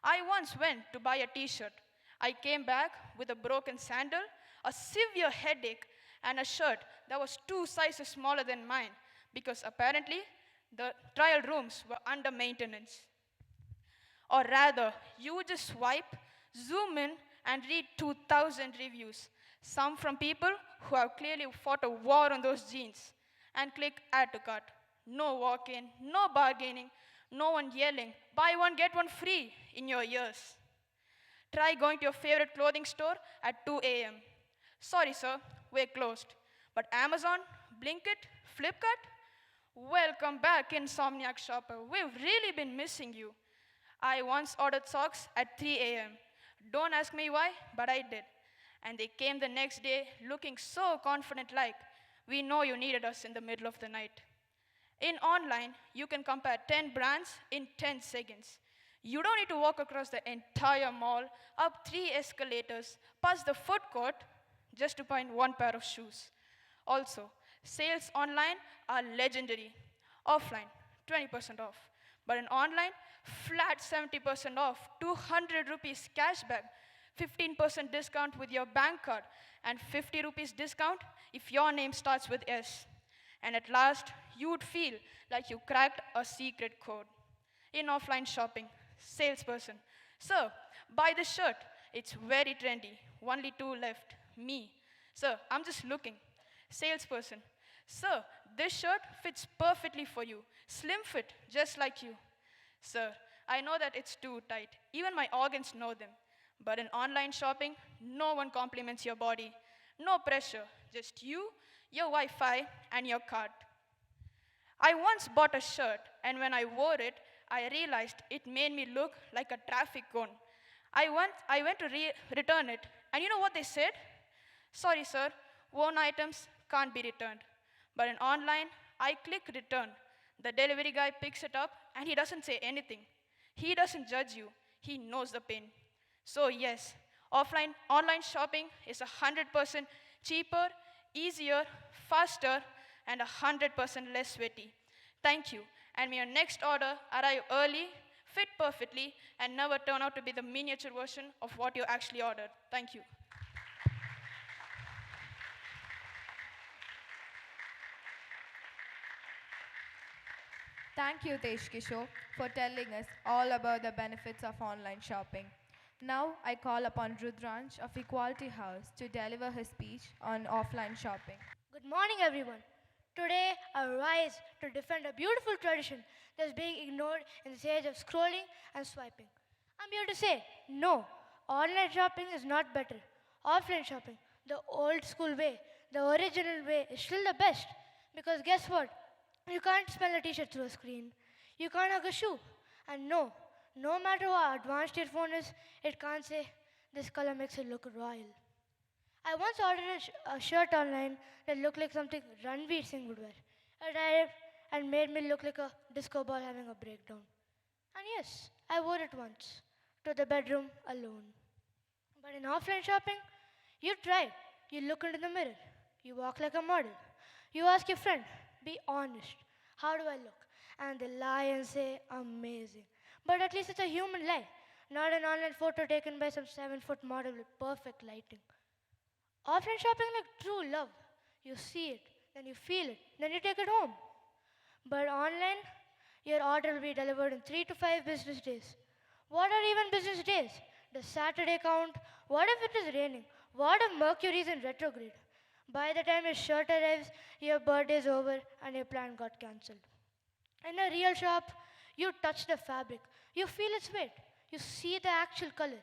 Speaker 15: I once went to buy a t-shirt. I came back with a broken sandal, a severe headache, and a shirt that was 2 sizes smaller than mine because apparently the trial rooms were under maintenance. Or rather, you would just swipe, zoom in, and read 2,000 reviews, some from people who have clearly fought a war on those jeans, and click add to cart. No walk-in, no bargaining, no one yelling, buy one, get one free in your ears. Try going to your favorite clothing store at 2 a.m. Sorry, sir, we're closed. But Amazon, Blinkit, Flipkart, welcome back, insomniac shopper. We've really been missing you. I once ordered socks at 3 a.m. Don't ask me why, but I did. And they came the next day looking so confident like, we know you needed us in the middle of the night. In online, you can compare 10 brands in 10 seconds. You don't need to walk across the entire mall, up 3 escalators, past the food court, just to find one pair of shoes. Also, sales online are legendary. Offline, 20% off. But in online, flat 70% off, 200 rupees cashback, 15% discount with your bank card, and 50 rupees discount if your name starts with S. And at last, you would feel like you cracked a secret code. In offline shopping, salesperson, sir, buy this shirt. It's very trendy. Only 2 left. Me. Sir, I'm just looking. Salesperson, sir, this shirt fits perfectly for you. Slim fit, just like you. Sir, I know that it's too tight. Even my organs know them. But in online shopping, no one compliments your body. No pressure, just you, your Wi-Fi, and your cart. I once bought a shirt, and when I wore it, I realized it made me look like a traffic cone. I went to return it, and you know what they said? Sorry, sir, worn items can't be returned. But in online, I click return. The delivery guy picks it up, and he doesn't say anything. He doesn't judge you. He knows the pain. So yes, online shopping is 100% cheaper, easier, faster, and 100% less sweaty. Thank you, and may your next order arrive early, fit perfectly, and never turn out to be the miniature version of what you actually ordered. Thank you.
Speaker 8: Thank you, Tej Kishore, for telling us all about the benefits of online shopping. Now I call upon Rudranj of Equality House to deliver his speech on offline shopping.
Speaker 16: Good morning, everyone. Today, I rise to defend a beautiful tradition that's being ignored in this age of scrolling and swiping. I'm here to say no, online shopping is not better. Offline shopping, the old school way, the original way, is still the best. Because guess what? You can't smell a t shirt through a screen, you can't hug a shoe. And no, no matter how advanced your phone is, it can't say, this color makes it look royal. I once ordered a shirt online that looked like something Ranveer Singh would wear. It arrived and made me look like a disco ball having a breakdown. And yes, I wore it once to the bedroom alone. But in offline shopping, you try. You look into the mirror. You walk like a model. You ask your friend, be honest. How do I look? And they lie and say, amazing. But at least it's a human lie, not an online photo taken by some 7-foot model with perfect lighting. Offline shopping like true love. You see it, then you feel it, then you take it home. But online, your order will be delivered in 3 to 5 business days. What are even business days? Does Saturday count? What if it is raining? What if Mercury is in retrograde? By the time your shirt arrives, your birthday is over and your plan got cancelled. In a real shop, you touch the fabric, you feel its weight, you see the actual color.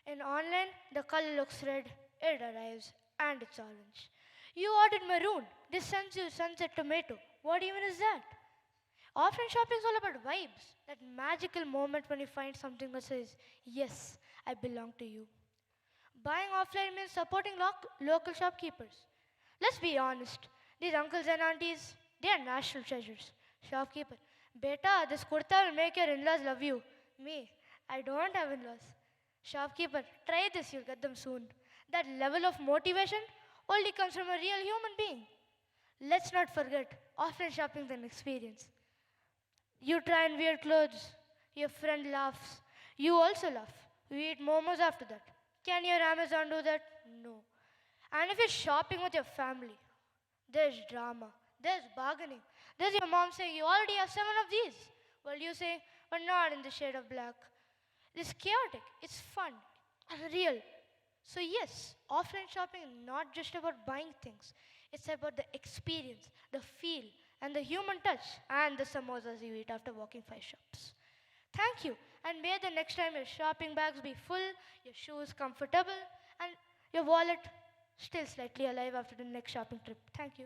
Speaker 16: In online, the color looks red, it arrives, and it's orange. You ordered maroon, this sends you sunset tomato. What even is that? Offline shopping is all about vibes, that magical moment when you find something that says, yes, I belong to you. Buying offline means supporting local shopkeepers. Let's be honest, these uncles and aunties, they are national treasures. Shopkeeper, beta, this kurta will make your in laws love you. Me, I don't have in laws. Shopkeeper, try this, you'll get them soon. That level of motivation only comes from a real human being. Let's not forget, offline shopping is an experience. You try and wear clothes, your friend laughs, you also laugh. We eat momos after that. Can your Amazon do that? No. And if you're shopping with your family, there's drama, there's bargaining, there's your mom saying, you already have 7 of these. Well, you say, but not in the shade of black. It's chaotic, it's fun, and real. So, yes, offline shopping is not just about buying things, it's about the experience, the feel, and the human touch, and the samosas you eat after walking 5 shops. Thank you, and may the next time your shopping bags be full, your shoes comfortable, and your wallet still slightly alive after the next shopping trip. Thank you.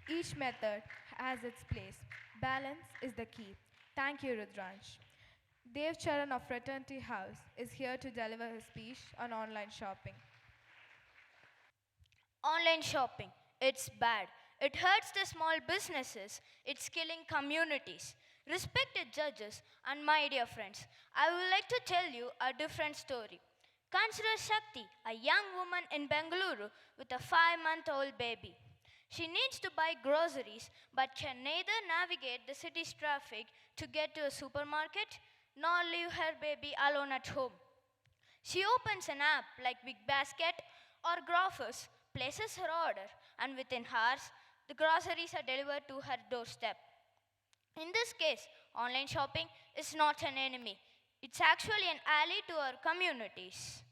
Speaker 8: Each method has its place. Balance is the key. Thank you, Rudranj. Dev Charan of Fraternity House is here to deliver his speech on online shopping.
Speaker 11: Online shopping, it's bad. It hurts the small businesses, it's killing communities. Respected judges and my dear friends, I would like to tell you a different story. Consider Shakti, a young woman in Bengaluru with a 5-month-old baby. She needs to buy groceries but can neither navigate the city's traffic to get to a supermarket nor leave her baby alone at home. She opens an app like Big Basket or Grofers, places her order, and within hours, the groceries are delivered to her doorstep. In this case, online shopping is not an enemy, it's actually an ally to our communities,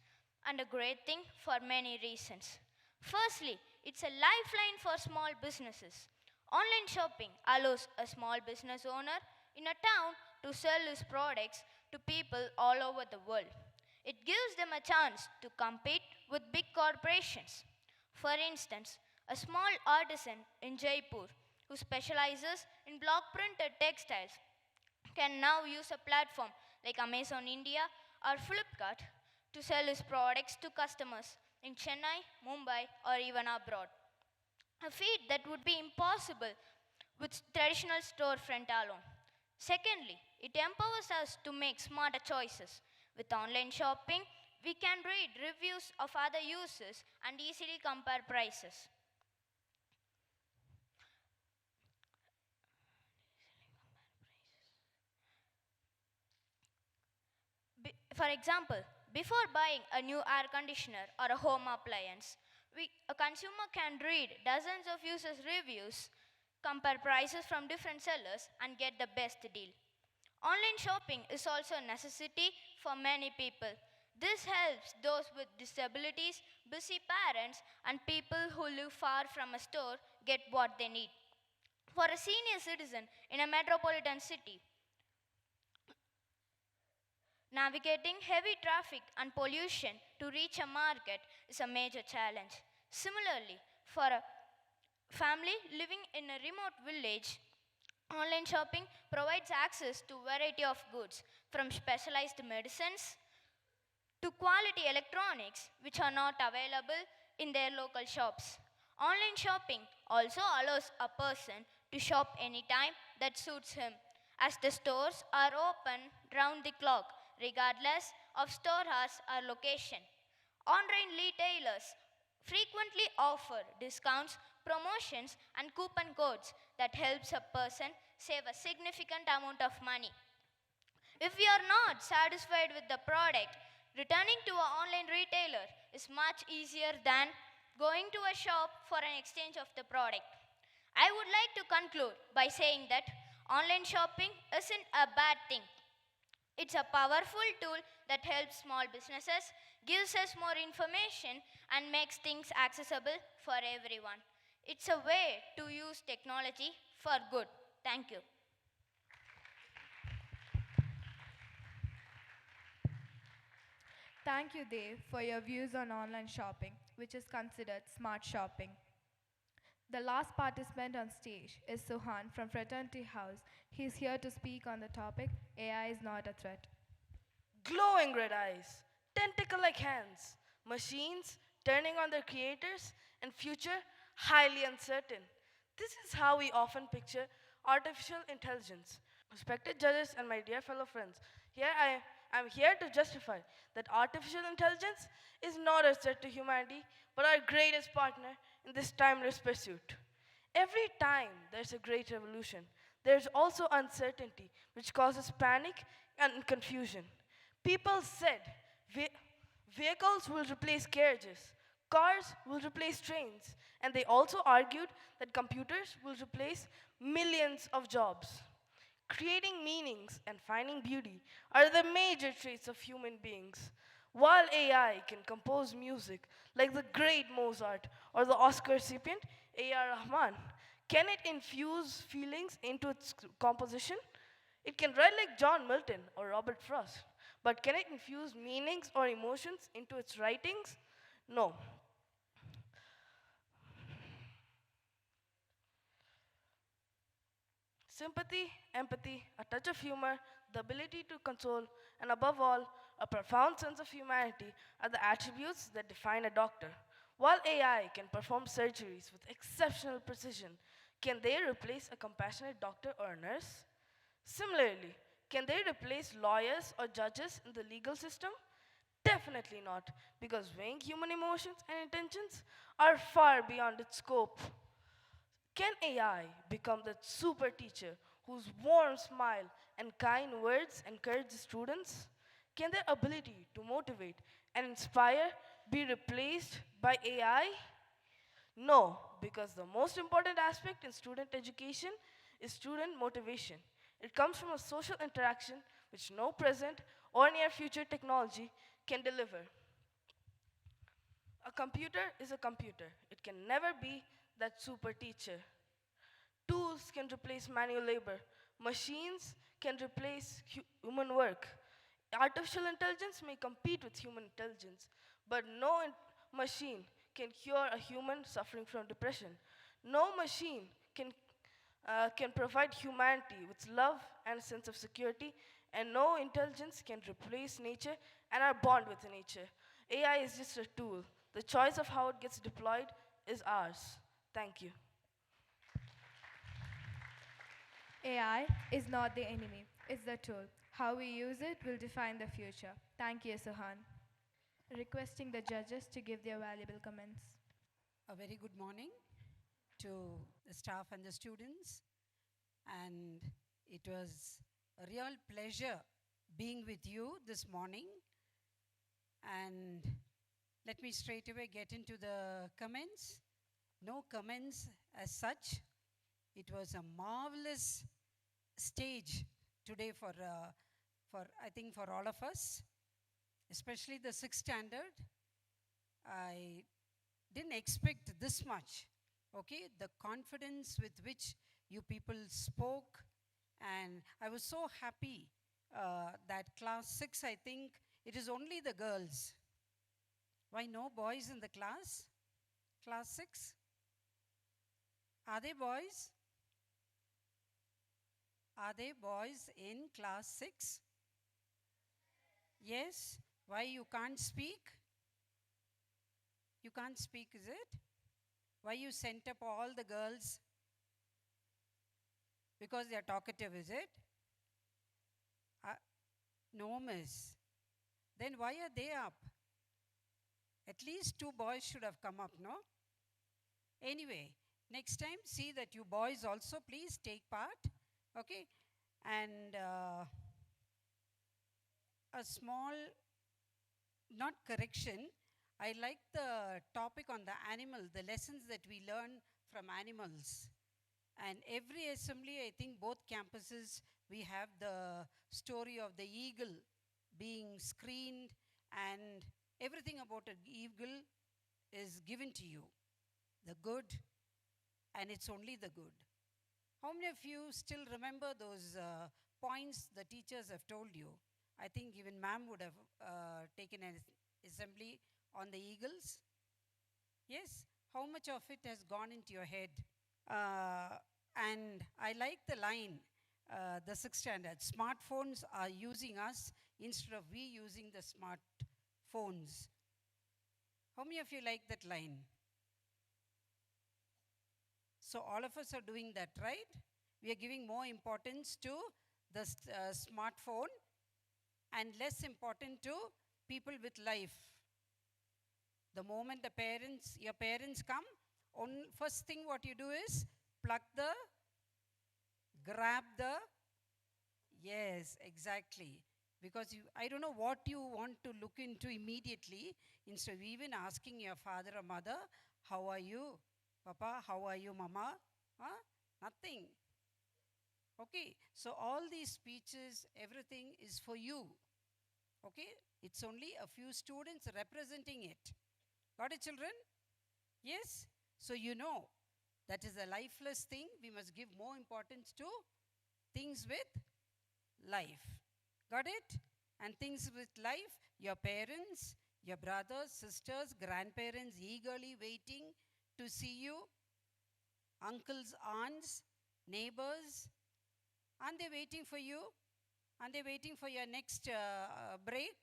Speaker 11: and a great thing for many reasons. Firstly, it's a lifeline for small businesses. Online shopping allows a small business owner in a town to sell his products to people all over the world. It gives them a chance to compete with big corporations. For instance, a small artisan in Jaipur who specializes in block printed textiles can now use a platform like Amazon India or Flipkart to sell his products to customers in Chennai, Mumbai, or even abroad. A feat that would be impossible with traditional storefront alone. Secondly, it empowers us to make smarter choices. With online shopping, we can read reviews of other users and easily compare prices. For example, before buying a new air conditioner or a home appliance, a consumer can read dozens of users' reviews, compare prices from different sellers, and get the best deal.
Speaker 7: Online shopping is also a necessity for many people. This helps those with disabilities, busy parents, and people who live far from a store get what they need. For a senior citizen in a metropolitan city, navigating heavy traffic and pollution to reach a market is a major challenge. Similarly, for a family living in a remote village, online shopping provides access to variety of goods from specialized medicines to quality electronics which are not available in their local shops. Online shopping also allows a person to shop anytime that suits him, as the stores are open round the clock, regardless of store hours or location. Online retailers frequently offer discounts, promotions, and coupon codes that helps a person save a significant amount of money. If we are not satisfied with the product, returning to an online retailer is much easier than going to a shop for an exchange of the product. I would like to conclude by saying that online shopping isn't a bad thing. It's a powerful tool that helps small businesses, gives us more information, and makes things accessible for everyone. It's a way to use technology for good. Thank you.
Speaker 8: Thank you, Dave, for your views on online shopping, which is considered smart shopping. The last participant on stage is Suhan from Fraternity House. He's here to speak on the topic AI is not a threat.
Speaker 17: Glowing red eyes, tentacle like hands, machines turning on their creators, and future highly uncertain. This is how we often picture artificial intelligence. Respected judges and my dear fellow friends, I'm here to justify that artificial intelligence is not a threat to humanity, but our greatest partner in this timeless pursuit. Every time there's a great revolution, there's also uncertainty, which causes panic and confusion. People said vehicles will replace carriages, cars will replace trains, and they also argued that computers will replace millions of jobs. Creating meanings and finding beauty are the major traits of human beings. While AI can compose music like the great Mozart or the Oscar recipient A.R. Rahman, can it infuse feelings into its composition? It can write like John Milton or Robert Frost, but can it infuse meanings or emotions into its writings? No. Sympathy, empathy, a touch of humor, the ability to console, and above all, a profound sense of humanity are the attributes that define a doctor. While AI can perform surgeries with exceptional precision, can they replace a compassionate doctor or a nurse? Similarly, can they replace lawyers or judges in the legal system? Definitely not, because weighing human emotions and intentions are far beyond its scope. Can AI become that super teacher whose warm smile and kind words encourage the students? Can their ability to motivate and inspire be replaced by AI? No, because the most important aspect in student education is student motivation. It comes from a social interaction which no present or near future technology can deliver. A computer is a computer. It can never be that super teacher. Tools can replace manual labor. Machines can replace human work. Artificial intelligence may compete with human intelligence, but no machine can cure a human suffering from depression. No machine can provide humanity with love and a sense of security, and no intelligence can replace nature and our bond with nature. AI is just a tool. The choice of how it gets deployed is ours. Thank you.
Speaker 8: AI is not the enemy, it's the tool. How we use it will define the future. Thank you, Suhan. Requesting the judges to give their valuable comments.
Speaker 18: A very good morning to the staff and the students. And it was a real pleasure being with you this morning. And let me straight away get into the comments. No comments as such. It was a marvelous stage today for I think for all of us, especially the 6th standard. I didn't expect this much. Okay, the confidence with which you people spoke, and I was so happy that class 6, I think it is only the girls. Why no boys in the class? Class 6? Are they boys? Are they boys in class 6? Yes? Why you can't speak? You can't speak, is it? Why you sent up all the girls? Because they are talkative, is it? No, miss. Then why are they up? At least 2 boys should have come up, no? Anyway, next time, see that you boys also please take part, okay? And a small, not correction, I like the topic on the animal, the lessons that we learn from animals. And every assembly, I think both campuses, we have the story of the eagle being screened, and everything about an eagle is given to you. The good, and it's only the good. How many of you still remember those points the teachers have told you? I think even ma'am would have taken an assembly on the eagles. Yes? How much of it has gone into your head? And I like the line, the 6th standard. Smartphones are using us instead of we using the smartphones. How many of you like that line? So all of us are doing that, right? We are giving more importance to the smartphone and less important to people with life. The moment your parents come, first thing what you do is grab the, yes, exactly. Because I don't know what you want to look into immediately, instead of even asking your father or mother, how are you, Papa, how are you, Mama? Huh? Nothing. Okay, so all these speeches, everything is for you. Okay, it's only a few students representing it. Got it, children? Yes? So you know, that is a lifeless thing. We must give more importance to things with life. Got it? And things with life, your parents, your brothers, sisters, grandparents eagerly waiting to see you, uncles, aunts, neighbors. Aren't they waiting for you? Aren't they waiting for your next break?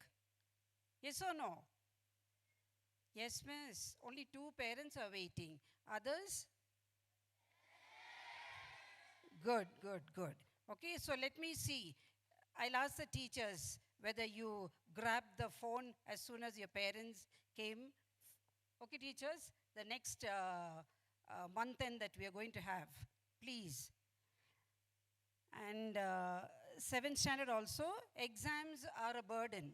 Speaker 18: Yes or no? Yes, miss. Only 2 parents are waiting. Others? Good, good, good. Okay, so let me see. I'll ask the teachers whether you grabbed the phone as soon as your parents came. Okay, teachers, the next month end that we are going to have, please. And 7th standard also, exams are a burden.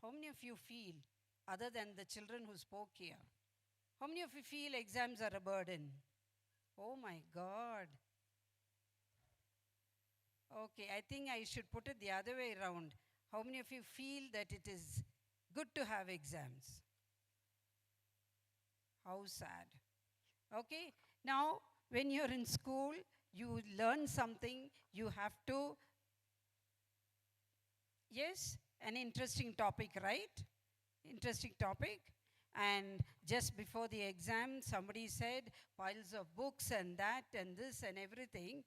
Speaker 18: How many of you feel, other than the children who spoke here, how many of you feel exams are a burden? Oh my God. Okay, I think I should put it the other way around. How many of you feel that it is good to have exams? How sad. Okay, now when you're in school, you learn something, you have to, yes, an interesting topic, right? Interesting topic. And just before the exam, somebody said piles of books and that and this and everything.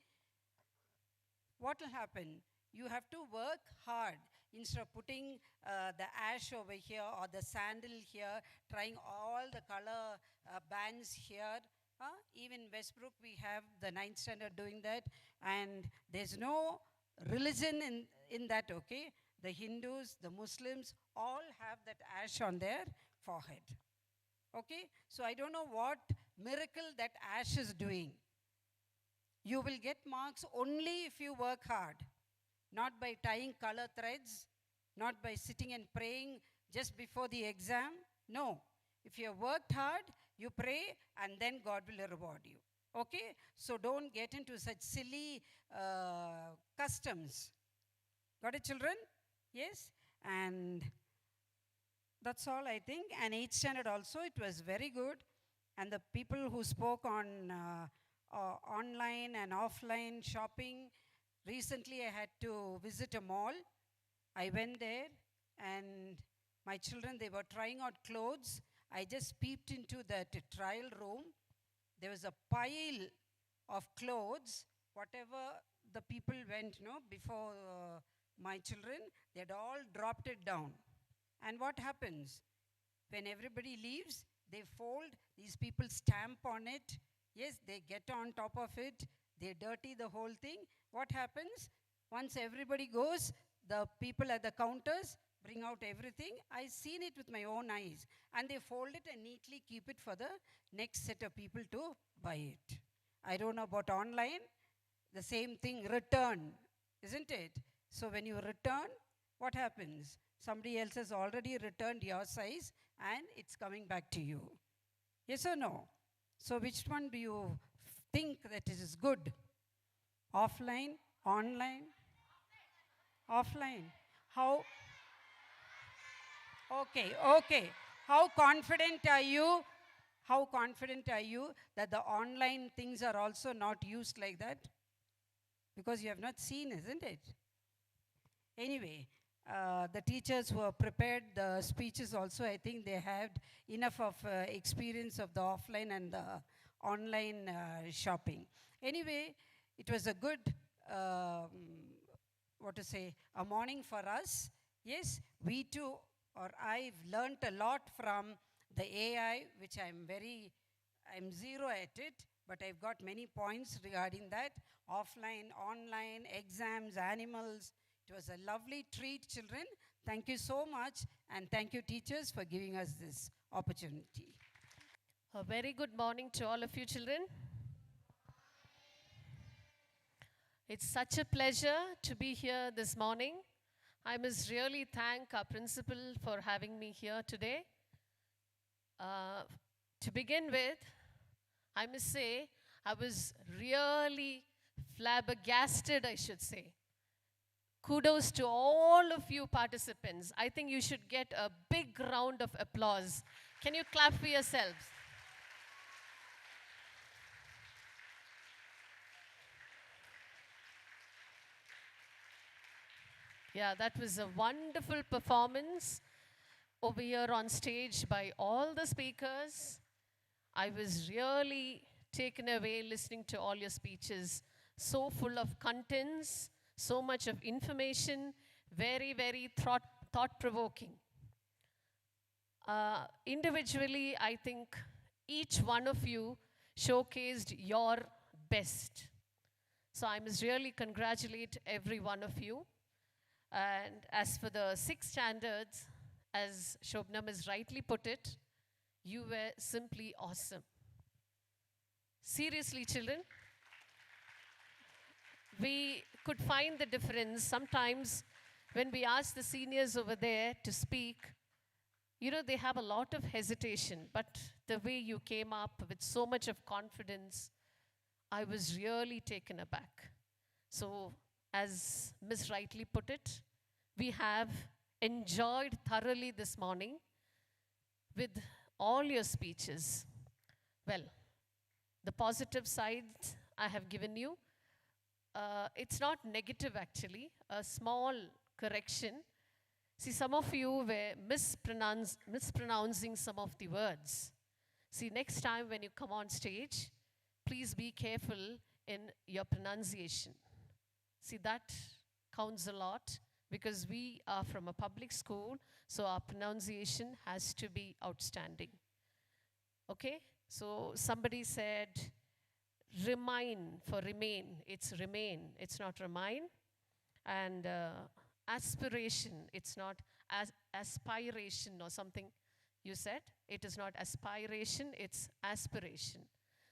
Speaker 18: What will happen? You have to work hard instead of putting the ash over here or the sandal here, trying all the color bands here. Even Westbrook, we have the 9th standard doing that. And there's no religion in that, okay? The Hindus, the Muslims, all have that ash on their forehead. Okay? So I don't know what miracle that ash is doing. You will get marks only if you work hard, not by tying color threads, not by sitting and praying just before the exam. No. If you have worked hard, you pray, and then God will reward you. Okay? So don't get into such silly customs. Got it, children? Yes? And that's all, I think. And 8th standard also, it was very good. And the people who spoke on online and offline shopping, recently I had to visit a mall. I went there and my children, they were trying out clothes. I just peeped into that trial room. There was a pile of clothes, whatever the people went, before my children, they had all dropped it down. And what happens? When everybody leaves, they fold, these people stamp on it. Yes, they get on top of it, they dirty the whole thing. What happens? Once everybody goes, the people at the counters bring out everything. I've seen it with my own eyes. And they fold it and neatly keep it for the next set of people to buy it. I don't know about online. The same thing, return, isn't it? So when you return, what happens? Somebody else has already returned your size and it's coming back to you. Yes or no? So which one do you think that is good? Offline, online, offline. How? Okay. How confident are you? How confident are you that the online things are also not used like that? Because you have not seen, isn't it? Anyway, the teachers who have prepared the speeches also, I think they had enough of experience of the offline and the online shopping. Anyway, it was a good, a morning for us. Yes, we too, or I've learnt a lot from the AI, which I'm zero at it, but I've got many points regarding that. Offline, online, exams, animals. It was a lovely treat, children. Thank you so much, and thank you, teachers, for giving us this opportunity.
Speaker 19: A very good morning to all of you, children. It's such a pleasure to be here this morning. I must really thank our principal for having me here today. To begin with, I must say, I was really flabbergasted, I should say. Kudos to all of you participants. I think you should get a big round of applause. Can you clap for yourselves? Yeah, that was a wonderful performance over here on stage by all the speakers. I was really taken away listening to all your speeches. So full of contents, so much of information, very, very thought-provoking. Individually, I think each one of you showcased your best. So I must really congratulate every one of you. And as for the 6 standards, as Shobnam has rightly put it, you were simply awesome. Seriously, children, we could find the difference sometimes when we ask the seniors over there to speak. They have a lot of hesitation, but the way you came up with so much of confidence, I was really taken aback. So, as Ms. rightly put it, we have enjoyed thoroughly this morning with all your speeches. Well, the positive sides I have given you. It's not negative actually, a small correction. See, some of you were mispronouncing some of the words. See, next time when you come on stage, please be careful in your pronunciation. See, that counts a lot because we are from a public school, so our pronunciation has to be outstanding. Okay? So somebody said remain for remain. It's remain. It's not remain. And aspiration. It's not aspiration or something you said. It is not aspiration. It's aspiration.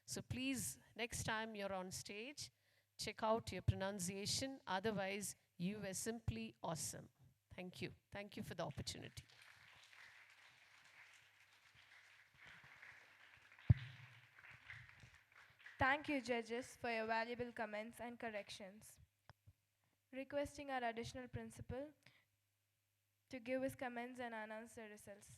Speaker 19: So please, next time you're on stage, check out your pronunciation. Otherwise, you were simply awesome. Thank you. Thank you for the opportunity.
Speaker 8: Thank you, judges, for your valuable comments and corrections. Requesting our additional principal to give his comments and announce the results.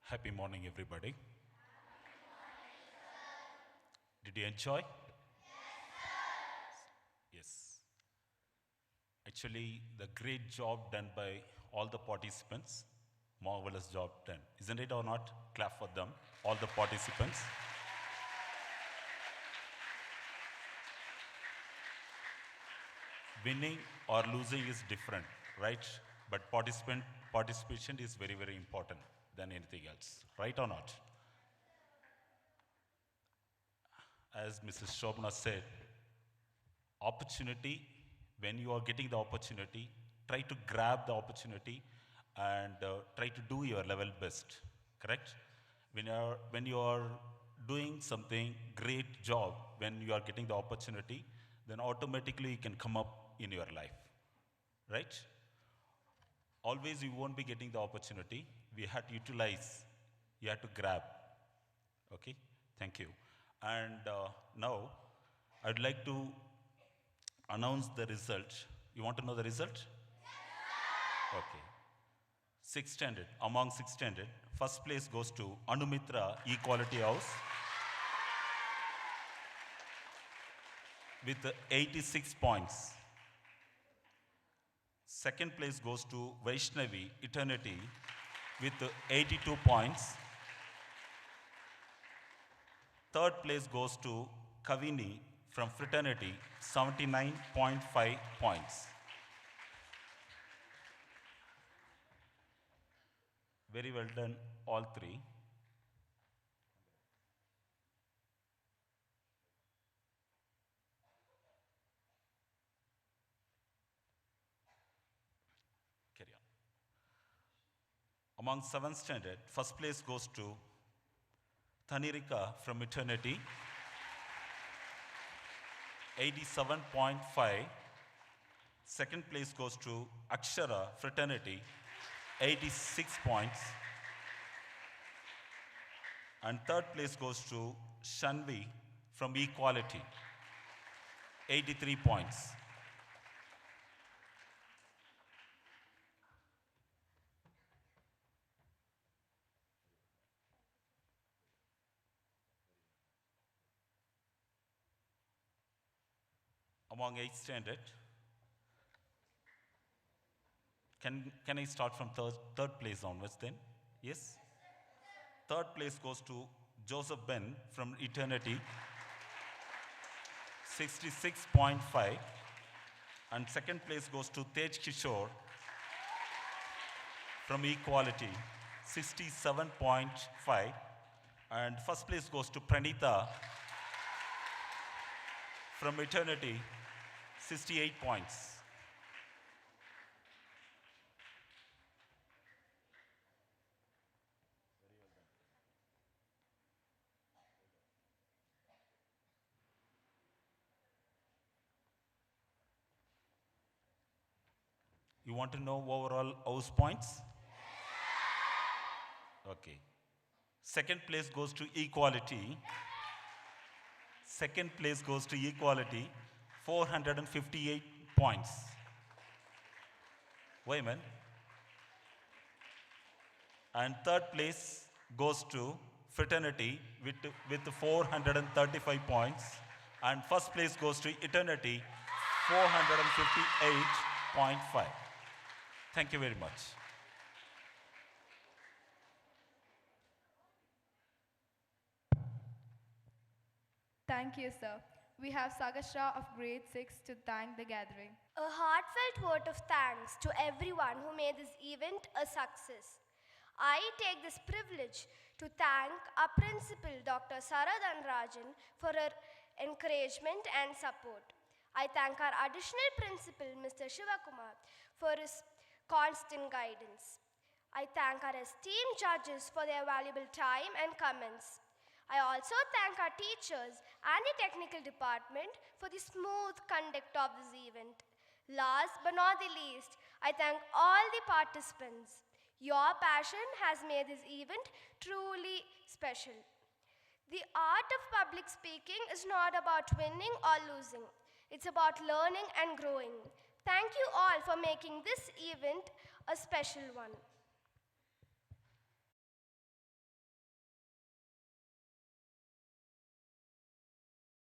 Speaker 20: Happy morning, everybody. Did you enjoy? Yes. Actually, the great job done by all the participants. Marvelous job done. Isn't it or not? Clap for them, all the participants. Winning or losing is different, right? But participation is very, very important than anything else, right or not? As Mrs. Shobna said, opportunity, when you are getting the opportunity, try to grab the opportunity and try to do your level best, correct? When you are doing something great job, when you are getting the opportunity, then automatically it can come up in your life, right? Always you won't be getting the opportunity. We had to utilize, you had to grab. Okay, thank you. And now I'd like to announce the result. You want to know the result? Okay. Sixth standard, among sixth standard, first place goes to Anumitra Equality House with 86 points. Second place goes to Vaishnavi Eternity with 82 points. Third place goes to Kavini from Fraternity, 79.5 points. Very well done, all three. Carry on. Among seventh standard, first place goes to Thanirika from Eternity, 87.5. Second place goes to Akshara Fraternity, 86 points. And third place goes to Shanvi from Equality, 83 points. Among 8th standard, can I start from third place onwards then? Yes? Third place goes to Joseph Ben from Eternity, 66.5. And second place goes to Tej Kishore from Equality, 67.5. And first place goes to Pranita from Eternity, 68 points. You want to know overall house points? Okay. Second place goes to Equality. Second place goes to Equality, 458 points. Women. And third place goes to Fraternity with 435 points. And first place goes to Eternity, 458.5. Thank you very much.
Speaker 8: Thank you, sir. We have Sagashra of grade 6 to thank the gathering.
Speaker 5: A heartfelt vote of thanks to everyone who made this event a success. I take this privilege to thank our principal, Dr. Saradhan Rajan, for her encouragement and support. I thank our additional principal, Mr. Shivakumar, for his constant guidance. I thank our esteemed judges for their valuable time and comments. I also thank our teachers and the technical department for the smooth conduct of this event.
Speaker 21: Last but not the least, I thank all the participants. Your passion has made this event truly special. The art of public speaking is not about winning or losing. It's about learning and growing. Thank you all for making this event a special one.